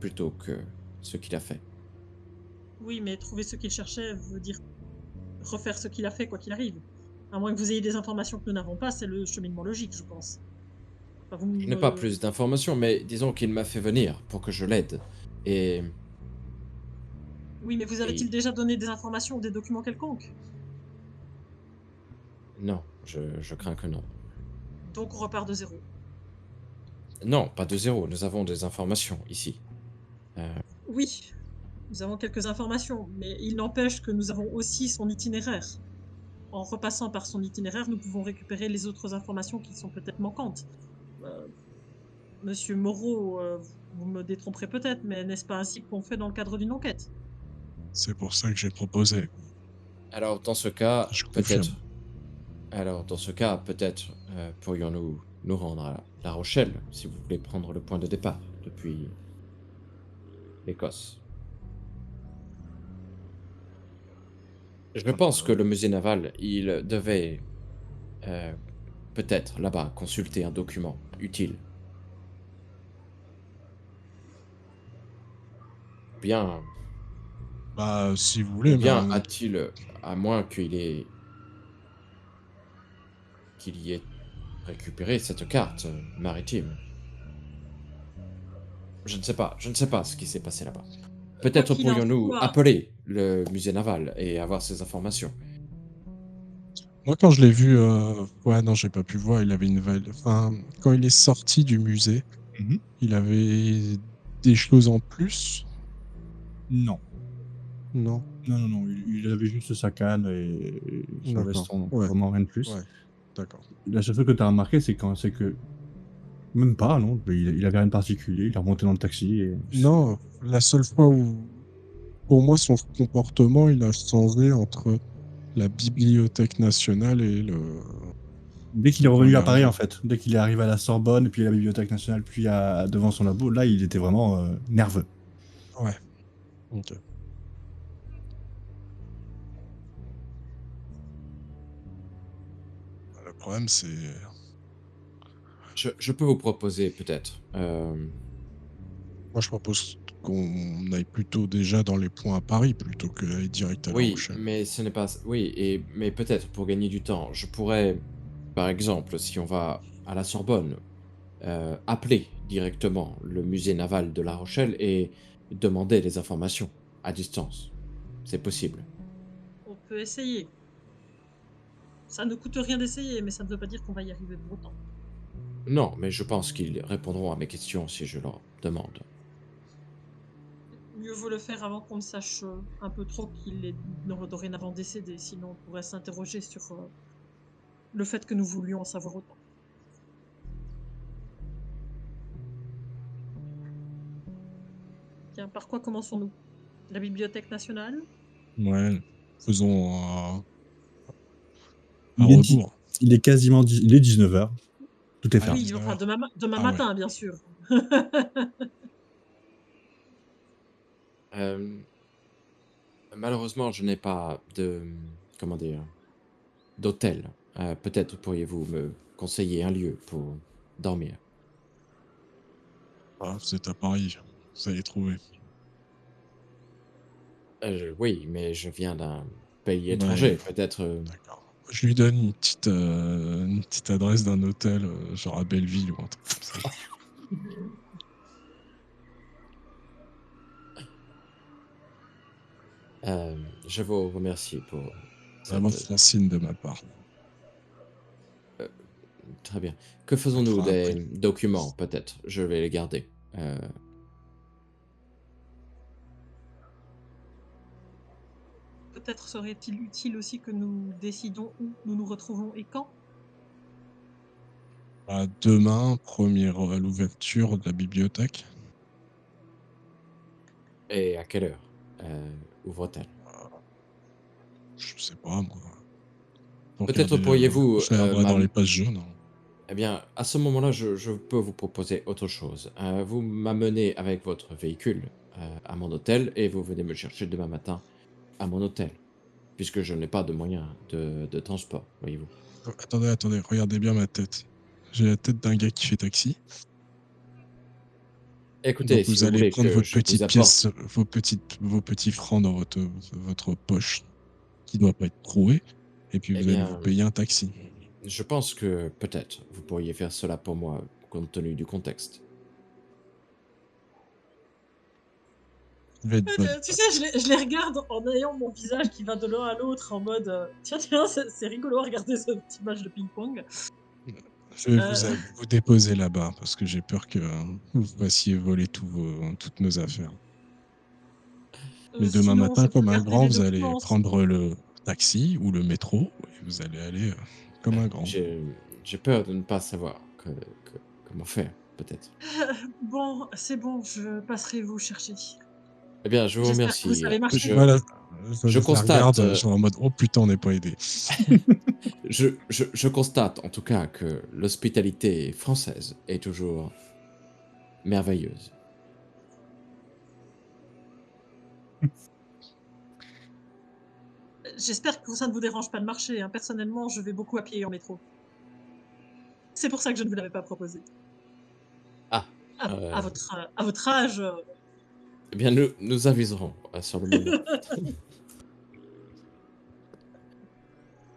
plutôt que ce qu'il a fait. Oui, mais trouver ce qu'il cherchait veut dire refaire ce qu'il a fait, quoi qu'il arrive. À moins que vous ayez des informations que nous n'avons pas, c'est le cheminement logique, je pense. Enfin, vous Je n'ai pas me... plus d'informations, mais disons qu'il m'a fait venir pour que je l'aide. Et... Oui, mais vous avait-il et déjà donné des informations ou des documents quelconques? non, je crains que non. Donc on repart de zéro. Non, pas de zéro, nous avons des informations ici. Oui, nous avons quelques informations, mais il n'empêche que nous avons aussi son itinéraire. En repassant par son itinéraire, nous pouvons récupérer les autres informations qui sont peut-être manquantes. Euh, Monsieur Moreau, vous me détromperez peut-être, mais n'est-ce pas ainsi qu'on fait dans le cadre d'une enquête? c'est pour ça que j'ai proposé. Alors, dans ce cas, Je peut-être... confirme. Alors, dans ce cas, peut-être pourrions-nous nous rendre à La Rochelle, si vous voulez prendre le point de départ depuis l'Écosse. Je pense que le musée naval, il devait euh, peut-être là-bas consulter un document utile. Bien, Bah, si vous ou voulez, bien mais a-t-il, à moins qu'il y ait récupéré cette carte maritime. Je ne sais pas ce qui s'est passé là-bas. Quoi Peut-être qu'il en pourrions-nous soit, appeler le musée naval et avoir ces informations. moi, quand je l'ai vu, ouais, non, j'ai pas pu voir. Il avait une Enfin, quand il est sorti du musée, il avait des choses en plus. Non. Non? Non, il avait juste sa canne et son D'accord. veston, donc Ouais, vraiment rien de plus. ouais, d'accord. La seule chose que tu as remarqué, c'est que même pas, non, il avait rien de particulier, il est remonté dans le taxi et Non, la seule fois où, pour moi, son comportement, il a changé entre la Bibliothèque nationale et dès qu'il est enfin, revenu à Paris, en fait, dès qu'il est arrivé à la Sorbonne, puis à la Bibliothèque nationale, puis devant son labo, là, il était vraiment nerveux. Ouais, ok. Le problème, c'est... Je peux vous proposer peut-être. Moi, je propose qu'on aille plutôt déjà dans les points à Paris plutôt que d'aller direct à La Oui, Rochelle. mais ce n'est pas. Oui, mais peut-être pour gagner du temps, je pourrais, par exemple, si on va à la Sorbonne, appeler directement le musée naval de La Rochelle et demander des informations à distance. C'est possible. On peut essayer. Ça ne coûte rien d'essayer, mais ça ne veut pas dire qu'on va y arriver pour autant. Non, mais je pense qu'ils répondront à mes questions si je leur demande. Mieux vaut le faire avant qu'on ne sache un peu trop qu'il est dorénavant décédé, sinon on pourrait s'interroger sur le fait que nous voulions en savoir autant. Tiens, par quoi commençons-nous? La Bibliothèque nationale? Ouais, faisons un Il est, dix- rebours. il est quasiment il est 19h, tout est À fermé. Oui, enfin 19h. demain Ah ouais. matin, bien sûr. Euh, Malheureusement, je n'ai pas de, comment dire, d'hôtel. Peut-être pourriez-vous me conseiller un lieu pour dormir. Ah, vous êtes à Paris. Vous allez trouver. Oui, mais je viens d'un pays Ouais, étranger. Peut-être. d'accord. Je lui donne une petite adresse d'un hôtel, genre à Belleville ou un truc comme ça. Je vous remercie pour Vraiment cette. Francine de ma part. Euh, Très bien. Que Ça te faisons-nous fera un des prix. documents, peut-être? Je vais les garder. Peut-être serait-il utile aussi que nous décidons où nous nous retrouvons et quand. Demain, première à l'ouverture de la bibliothèque. Et à quelle heure ouvre-t-elle? Je sais pas, moi. Faut Peut-être regarder, pourriez-vous, je regarderai dans les pages jaunes, hein. eh bien, à ce moment-là, je peux vous proposer autre chose. Vous m'amenez avec votre véhicule à mon hôtel et vous venez me chercher demain matin à mon hôtel, puisque je n'ai pas de moyens de transport, voyez-vous. Attendez, regardez bien ma tête. J'ai la tête d'un gars qui fait taxi. Donc Écoutez, si vous vous allez voulez prendre que votre je vous petite apporte, pièce, vos petits francs dans votre poche qui doit pas être troué, et puis eh vous allez vous bien, payer un taxi. je pense que peut-être vous pourriez faire cela pour moi, compte tenu du contexte. Je vais être bonne. Tu sais, je les regarde en ayant mon visage qui va de l'un à l'autre en mode tiens, c'est rigolo à regarder ce petit match de ping-pong. Je vais Euh, vous déposer là-bas parce que j'ai peur que vous fassiez voler toutes nos affaires. Mais demain Sinon, matin, je peux comme un garder grand, les vous allez documents. prendre le taxi ou le métro et vous allez aller comme un grand. J'ai peur de ne pas savoir comment faire, peut-être. Bon, c'est bon, je passerai vous chercher. Eh bien, je vous J'espère que vous remercie. savez marcher. Voilà, Je je la regarde, constate, genre en mode oh putain, on n'est pas aidé. je constate en tout cas que l'hospitalité française est toujours merveilleuse. J'espère que ça ne vous dérange pas de marcher, hein. Personnellement, je vais beaucoup à pied et en métro. C'est pour ça que je ne vous l'avais pas proposé. Ah, À votre âge, eh bien, nous aviserons sur le moment.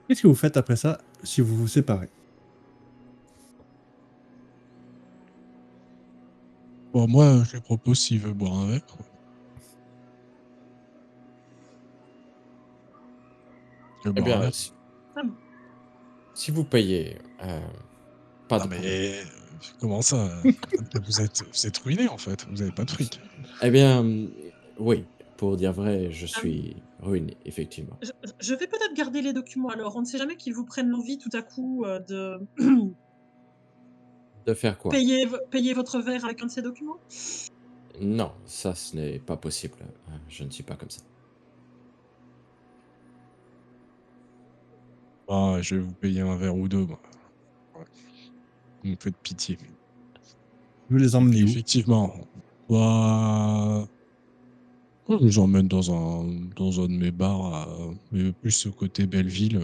Qu'est-ce que vous faites après ça si vous vous séparez? Bon, moi, je lui propose s'il veut boire un verre. Je veux Eh boire un bien, verre. ah bon. si vous payez, pas Non de problème. mais comment ça? Vous êtes ruiné en fait, vous avez pas de fric. Eh bien, oui. pour dire vrai, je Ah, suis ruiné, effectivement. je vais peut-être garder les documents alors. On ne sait jamais qu'ils vous prennent l'envie tout à coup, de De faire quoi? payer votre verre avec un de ces documents? Non, ça, ce n'est pas possible. Je ne suis pas comme ça. Ah, je vais vous payer un verre ou 2, moi. Ouais, vous me faites pitié. Vous les Et emmenez où? effectivement, bah, je les emmène dans un de mes bars, mais plus côté Belleville.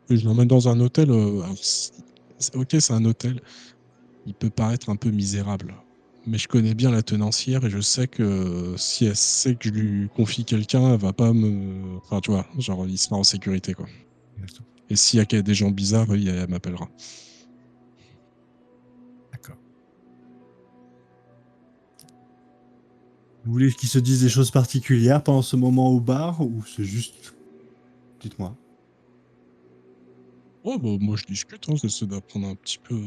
Je l'emmène dans un hôtel. Alors, ok, c'est un hôtel. Il peut paraître un peu misérable. Mais je connais bien la tenancière et je sais que si elle sait que je lui confie quelqu'un, elle va pas me. Enfin, tu vois, genre, il sera en sécurité, quoi. Et s'il y a des gens bizarres, oui, elle m'appellera. D'accord. Vous voulez qu'ils se disent des choses particulières pendant ce moment au bar ou c'est juste... Dites-moi. Oh, bah, moi, je discute, hein, j'essaie d'apprendre un petit peu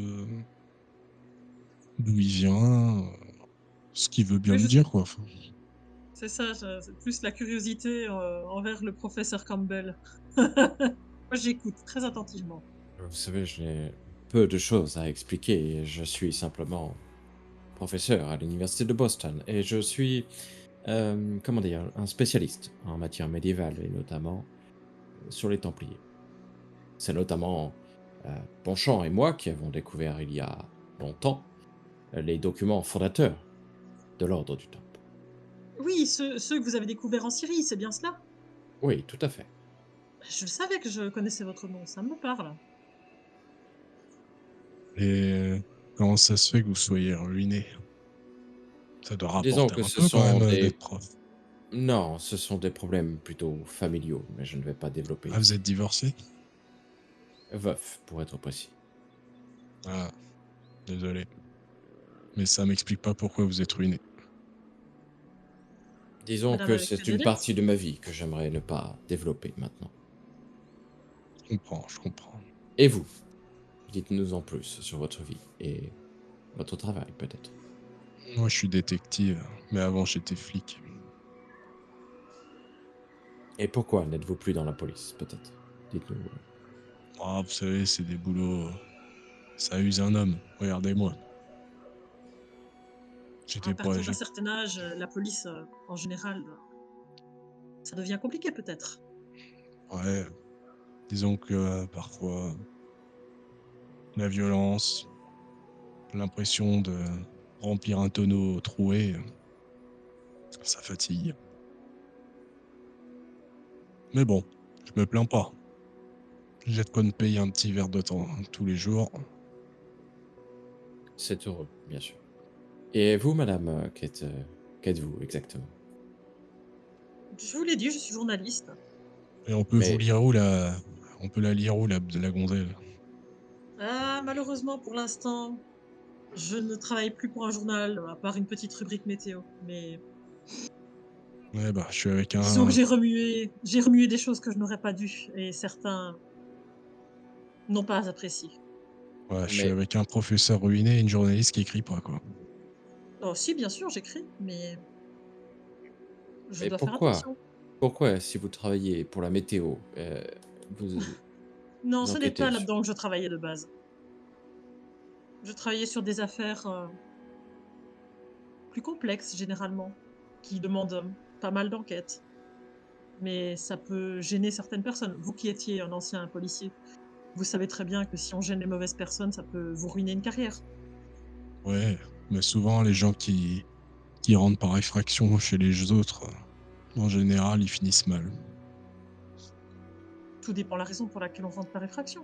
d'où il vient, ce qu'il veut bien Oui, me dire, quoi. Enfin, c'est ça, c'est plus la curiosité, envers le professeur Campbell. Moi, j'écoute très attentivement. Vous savez, j'ai peu de choses à expliquer. Je suis simplement professeur à l'université de Boston et je suis, comment dire, un spécialiste en matière médiévale et notamment sur les Templiers. C'est notamment Bonchamp et moi qui avons découvert il y a longtemps les documents fondateurs de l'Ordre du Temple. Oui, ceux que vous avez découverts en Syrie, c'est bien cela? Oui, tout à fait. Je savais que je connaissais votre nom, ça me parle. et comment ça se fait que vous soyez ruiné? Ça doit Disons rapporter que un ce peu quand sont même des... d'être prof. Non, ce sont des problèmes plutôt familiaux, mais je ne vais pas développer Ah, vous ici. êtes divorcé? Veuf, pour être précis. Ah, désolé. Mais ça m'explique pas pourquoi vous êtes ruiné. Disons Madame que avec c'est des une dettes? partie de ma vie que j'aimerais ne pas développer maintenant. Je comprends, je comprends. Et vous? Dites-nous en plus sur votre vie et votre travail, peut-être. Moi, je suis détective, mais avant, j'étais flic. Et pourquoi n'êtes-vous plus dans la police, peut-être? Dites-nous. Ah, vous savez, c'est des boulots. Ça use un homme. Regardez-moi. À J'étais pas. partir d'un certain âge, la police, en général, ça devient compliqué peut-être? Ouais, disons que parfois, la violence, l'impression de remplir un tonneau troué, ça fatigue. Mais bon, je me plains pas. J'ai de quoi me payer un petit verre de temps tous les jours. C'est heureux, bien sûr. Et vous, madame, qu'êtes-vous exactement? Je vous l'ai dit, je suis journaliste. Et on peut vous Mais, lire où la. On peut la lire où la gonzelle? Ah, malheureusement pour l'instant, je ne travaille plus pour un journal, à part une petite rubrique météo. Mais Ouais, bah, je suis avec disons que un. j'ai remué des choses que je n'aurais pas dû et certains n'ont pas apprécié. Ouais, je suis mais, avec un professeur ruiné et une journaliste qui écrit pas, quoi. Oh si, bien sûr, j'écris, mais je mais dois faire pourquoi? attention. Pourquoi, si vous travaillez pour la météo, vous Non, vous ce n'est enquêtez pas sur... là-dedans que je travaillais de base. Je travaillais sur des affaires, plus complexes généralement, qui demandent, pas mal d'enquête. Mais ça peut gêner certaines personnes. Vous qui étiez un ancien policier, vous savez très bien que si on gêne les mauvaises personnes, ça peut vous ruiner une carrière. Ouais, mais souvent, les gens qui rentrent par effraction chez les autres, en général, ils finissent mal. Tout dépend la raison pour laquelle on rentre par effraction.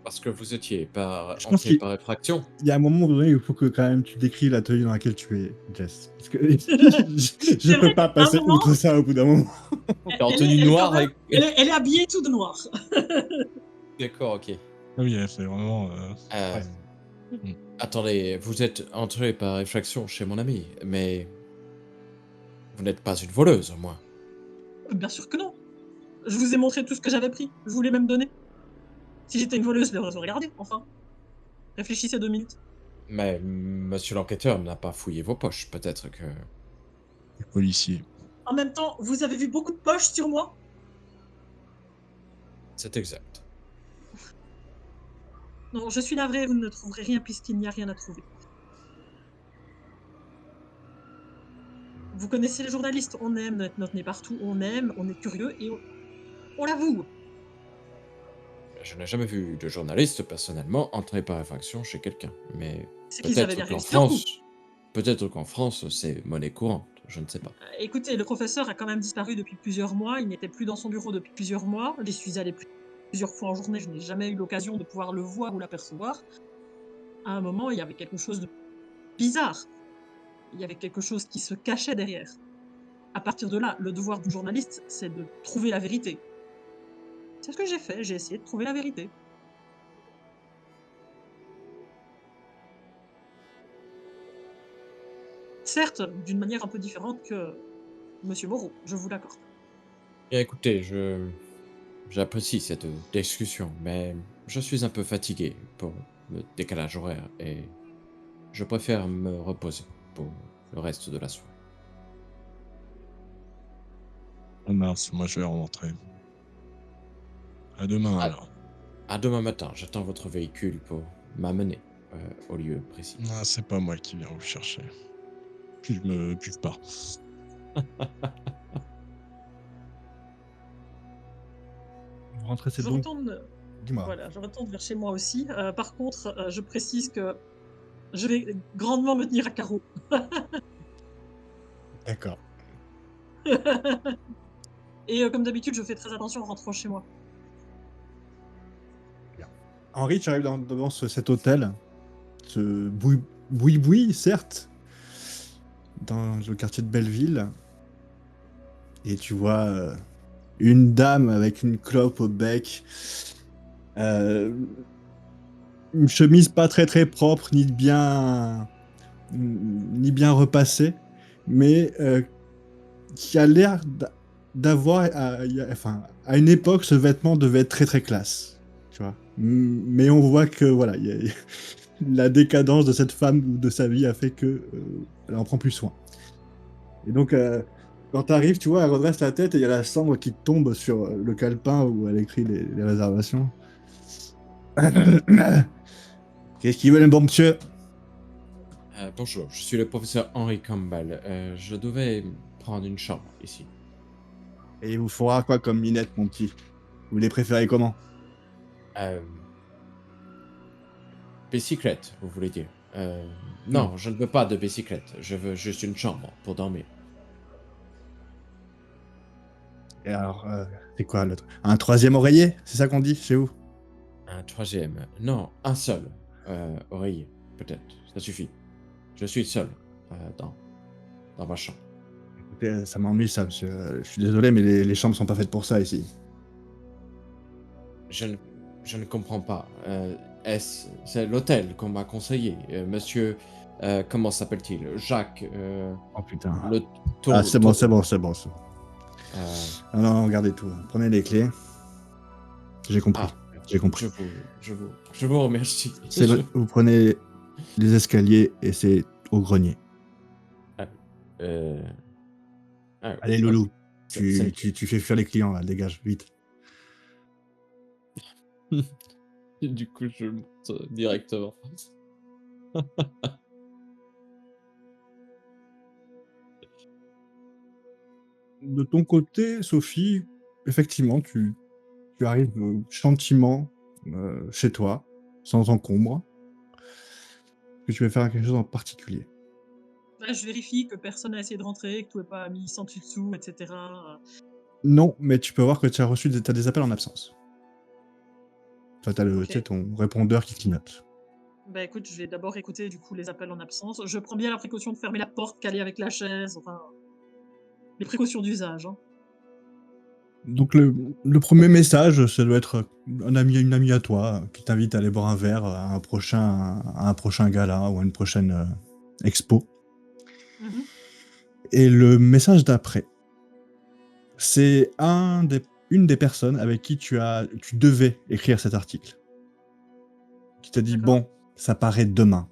Parce que vous étiez Je pense entré qu'il par effraction. y a un moment donné où il faut que quand même tu décris l'atelier dans lequel tu es, Jess. Parce que je C'est peux vrai pas qu'à un passer moment, outre ça au bout d'un moment. En elle est tenue elle est quand noire même avec... elle est habillée tout de noir. D'accord, ok. Ah oui, elle fait vraiment. Euh, Ouais. Mm. Attendez, vous êtes entré par effraction chez mon ami, mais vous n'êtes pas une voleuse, au moins. Bien sûr que non. Je vous ai montré tout ce que j'avais pris. Je vous l'ai même donné. Si j'étais une voleuse, je l'aurais regardé, enfin. Réfléchissez 2 minutes. Mais monsieur l'enquêteur n'a pas fouillé vos poches, peut-être que... Les policiers. En même temps, vous avez vu beaucoup de poches sur moi? C'est exact. Non, je suis navrée, vous ne trouverez rien puisqu'il n'y a rien à trouver. Vous connaissez les journalistes, on aime mettre notre nez partout, on aime, on est curieux et on l'avoue. Je n'ai jamais vu de journaliste, personnellement, entrer par effraction chez quelqu'un. Mais C'est qu'ils avaient peut-être bien qu'en réussi leur coup. France, peut-être qu'en France, c'est monnaie courante. Je ne sais pas. Écoutez, le professeur a quand même disparu depuis plusieurs mois, il n'était plus dans son bureau depuis plusieurs mois, j'y suis allée plusieurs fois en journée, je n'ai jamais eu l'occasion de pouvoir le voir ou l'apercevoir. À un moment, il y avait quelque chose de bizarre. Il y avait quelque chose qui se cachait derrière. À partir de là, le devoir du journaliste, c'est de trouver la vérité. C'est ce que j'ai fait, j'ai essayé de trouver la vérité. Certes, d'une manière un peu différente que Monsieur Moreau, je vous l'accorde. Et écoutez, j'apprécie cette discussion, mais je suis un peu fatigué pour le décalage horaire et je préfère me reposer pour le reste de la soirée. Ah mince, moi je vais rentrer. À demain Ah. alors. À demain matin, j'attends votre véhicule pour m'amener au lieu précis. Ah, c'est pas moi qui viens vous chercher. Puis je me puve pas. Vous rentrez, c'est Je donc. retourne, Dis-moi. voilà, je retourne vers chez moi aussi. Par contre, je précise que je vais grandement me tenir à carreau. D'accord. Et comme d'habitude, je fais très attention en rentrant chez moi. Henri, tu arrives devant cet hôtel, ce boui-boui, certes, dans le quartier de Belleville, et tu vois une dame avec une clope au bec, euh, une chemise pas très très propre, ni bien repassée, mais qui a l'air d'avoir, enfin, à une époque, ce vêtement devait être très très classe, tu vois. Mais on voit que voilà, la décadence de cette femme ou de sa vie a fait que elle en prend plus soin. Et donc, quand tu arrives, tu vois, elle redresse la tête et il y a la cendre qui tombe sur le calepin où elle écrit les réservations. Qu'est-ce qu'il veut, le bon monsieur? Bonjour, je suis le professeur Henry Campbell. Je devais prendre une chambre ici. Et il vous faudra quoi comme minette, mon petit? Vous les préférez comment? Euh, Bicyclette, vous voulez dire? Non. Non, je ne veux pas de bicyclette. Je veux juste une chambre pour dormir. Et alors, c'est quoi l'autre? Un troisième oreiller? C'est ça qu'on dit chez vous? Un troisième. Non, un seul oreiller, peut-être. Ça suffit. Je suis seul dans ma chambre. Écoutez, ça m'ennuie ça, monsieur. Je suis désolé, mais les chambres sont pas faites pour ça ici. Je ne comprends pas. C'est l'hôtel qu'on m'a conseillé. Monsieur, comment s'appelle-t-il? Jacques. Oh putain. Le Ah, c'est bon, Taureau. c'est bon, c'est bon. Ah non, regardez tout. Prenez les clés. J'ai compris. Ah, J'ai compris. je vous remercie. Vous prenez les escaliers et c'est au grenier. Euh, ah, Allez, loulou. c'est- Tu fais fuir les clients, là. Dégage, vite. Du coup, je monte directement. De ton côté, Sophie, effectivement, tu arrives gentiment chez toi, sans encombre. Que tu veux faire quelque chose en particulier? Là, je vérifie que personne n'a essayé de rentrer, que tout n'est pas mis sans dessus dessous, etc. Non, mais tu peux voir que tu as reçu t'as des appels en absence. Enfin, tu Ok. sais, ton répondeur qui clignote. Bah écoute, je vais d'abord écouter du coup les appels en absence. Je prends bien la précaution de fermer la porte, caler avec la chaise, enfin, les précautions d'usage. Hein. Donc le premier message, ça doit être une amie à toi qui t'invite à aller boire un verre à un prochain gala ou à une prochaine expo. Mhm. Et le message d'après, c'est une des personnes avec qui tu devais écrire cet article. Qui t'a dit, D'accord. bon, ça paraît demain.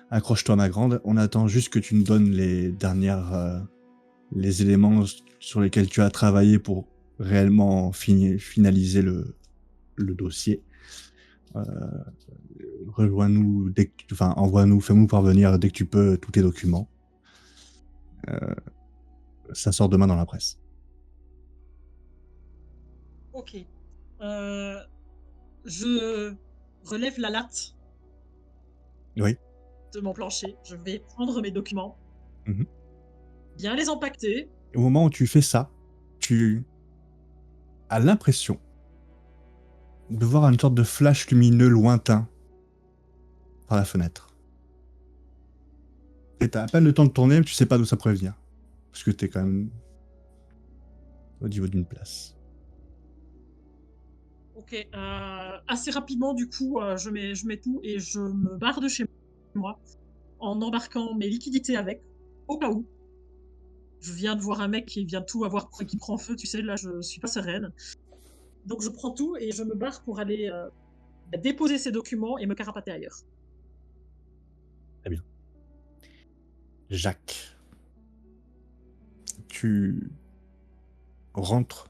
Accroche-toi ma grande, on attend juste que tu nous donnes les dernières les éléments sur lesquels tu as travaillé pour réellement finaliser le dossier. Rejoins-nous envoie-nous, fais-nous parvenir dès que tu peux tous tes documents. Ça sort demain dans la presse. Ok. Je relève la latte Oui. de mon plancher. Je vais prendre mes documents, Mhm. bien les empaqueter. Au moment où tu fais ça, tu as l'impression de voir une sorte de flash lumineux lointain par la fenêtre. Et t'as à peine le temps de tourner, mais tu sais pas d'où ça pourrait venir. Parce que t'es quand même au niveau d'une place. Ok. Assez rapidement, du coup, je mets tout et je me barre de chez moi en embarquant mes liquidités avec, au cas où. Je viens de voir un mec qui vient de tout avoir, qui prend feu, tu sais, là, je suis pas sereine. Donc, je prends tout et je me barre pour aller déposer ces documents et me carapater ailleurs. Très bien. Jacques, tu rentres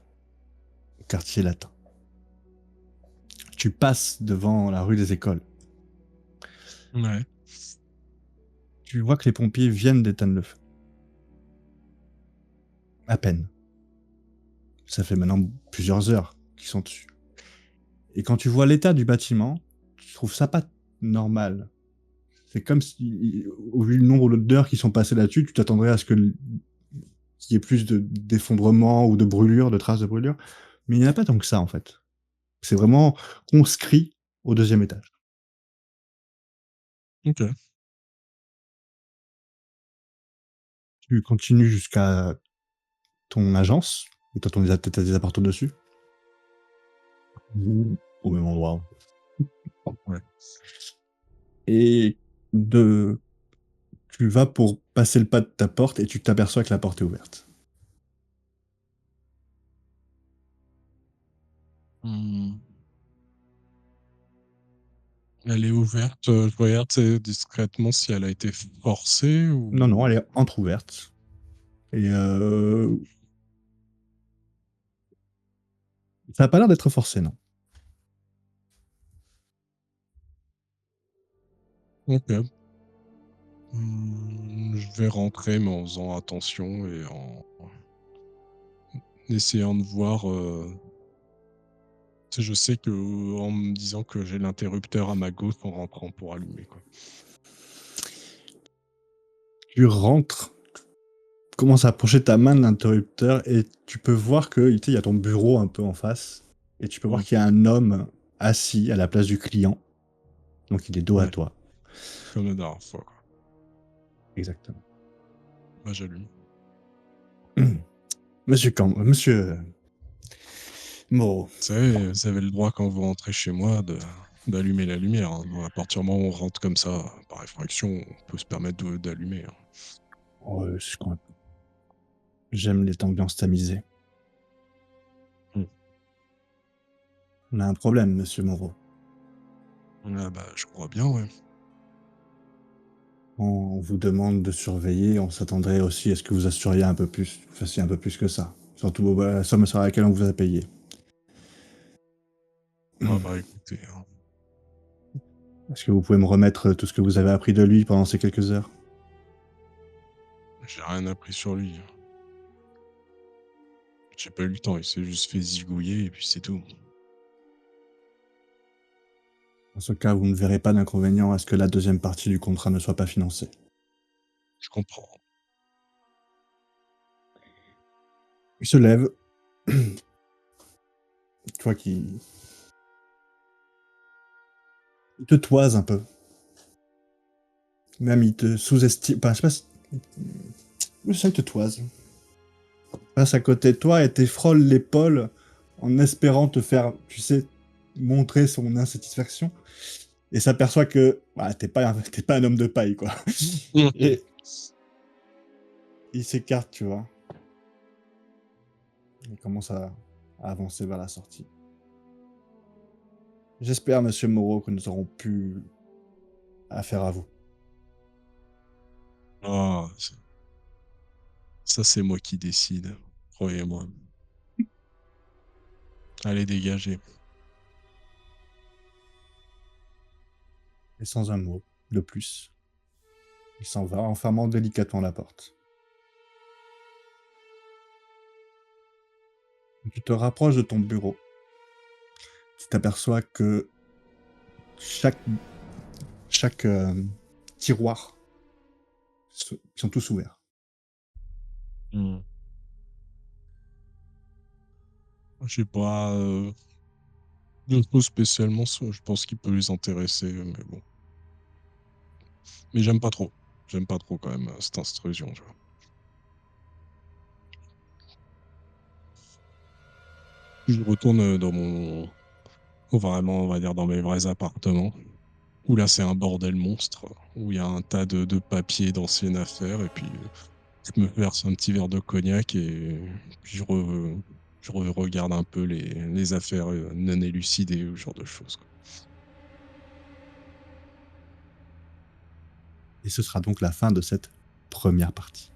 au quartier latin. Tu passes devant la rue des Écoles. Ouais. Tu vois que les pompiers viennent d'éteindre le feu. À peine. Ça fait maintenant plusieurs heures qu'ils sont dessus. Et quand tu vois l'état du bâtiment, tu trouves ça pas normal. C'est comme si, au vu du nombre d'heures qui sont passées là-dessus, tu t'attendrais à ce qu'il y ait plus d'effondrement ou de brûlures, de traces de brûlures. Mais il n'y en a pas tant que ça, en fait. C'est vraiment conscrit au deuxième étage. Ok. Tu continues jusqu'à ton agence, et t'as des appartements dessus. Au même endroit. Ouais. Et tu vas pour passer le pas de ta porte et tu t'aperçois que la porte est ouverte. Hmm. Elle est ouverte. Je regarde discrètement si elle a été forcée Non, non, ou. elle est entrouverte. Et ça n'a pas l'air d'être forcé, non. Ok. Je vais rentrer, mais en faisant attention et en essayant de voir. Tu sais, je sais que en me disant que j'ai l'interrupteur à ma gauche en rentrant pour allumer, quoi. Tu rentres, commences à approcher ta main de l'interrupteur et tu peux voir que il y a ton bureau un peu en face. Et tu peux voir Mm. qu'il y a un homme assis à la place du client. Donc il est dos à Ouais, toi. comme la dernière fois, quoi. Exactement. Bah, j'allume. Monsieur Moreau. Vous savez, vous avez le droit quand vous rentrez chez moi d'allumer la lumière, hein. À partir du moment où on rentre comme ça, par effraction, on peut se permettre d'allumer, hein. Oh, j'aime les ambiances tamisées. Mm. On a un problème, monsieur Moreau. Ah bah, je crois bien, ouais. On vous demande de surveiller, on s'attendrait aussi à ce que vous assuriez un peu plus, vous fassiez un peu plus que ça. Surtout la somme sur laquelle on vous a payé. Ah bah, écoutez, hein. Est-ce que vous pouvez me remettre tout ce que vous avez appris de lui pendant ces quelques heures? J'ai rien appris sur lui, hein. J'ai pas eu le temps, il s'est juste fait zigouiller et puis c'est tout. Dans ce cas, vous ne verrez pas d'inconvénient à ce que la deuxième partie du contrat ne soit pas financée. Je comprends. Il se lève. Tu vois qu'il te toise un peu. Même il te sous-estime. Enfin, je sais pas si. Ça, il te toise. Passe à côté de toi et t'effrôle l'épaule en espérant te faire, tu sais, montrer son insatisfaction. Et s'aperçoit que t'es pas un homme de paille, quoi. Et il s'écarte, tu vois. Il commence à avancer vers la sortie. J'espère, monsieur Moreau, que nous aurons pu affaire à vous. Ah, Ça, c'est moi qui décide. Croyez-moi. Allez, dégagez. Et sans un mot de plus, il s'en va en fermant délicatement la porte. Tu te rapproches de ton bureau. Tu t'aperçois que chaque, chaque tiroir sont tous ouverts. Hmm. Je sais pas. De choses spécialement, ça, je pense qu'il peut les intéresser, mais bon. Mais j'aime pas trop. J'aime pas trop quand même cette intrusion, tu vois. Je retourne dans mon. Vraiment, on va dire dans mes vrais appartements. Où là, c'est un bordel monstre. Où il y a un tas de papiers d'anciennes affaires. Et puis, je me verse un petit verre de cognac et puis je regarde un peu les affaires non élucidées ou ce genre de choses, quoi. Et ce sera donc la fin de cette première partie.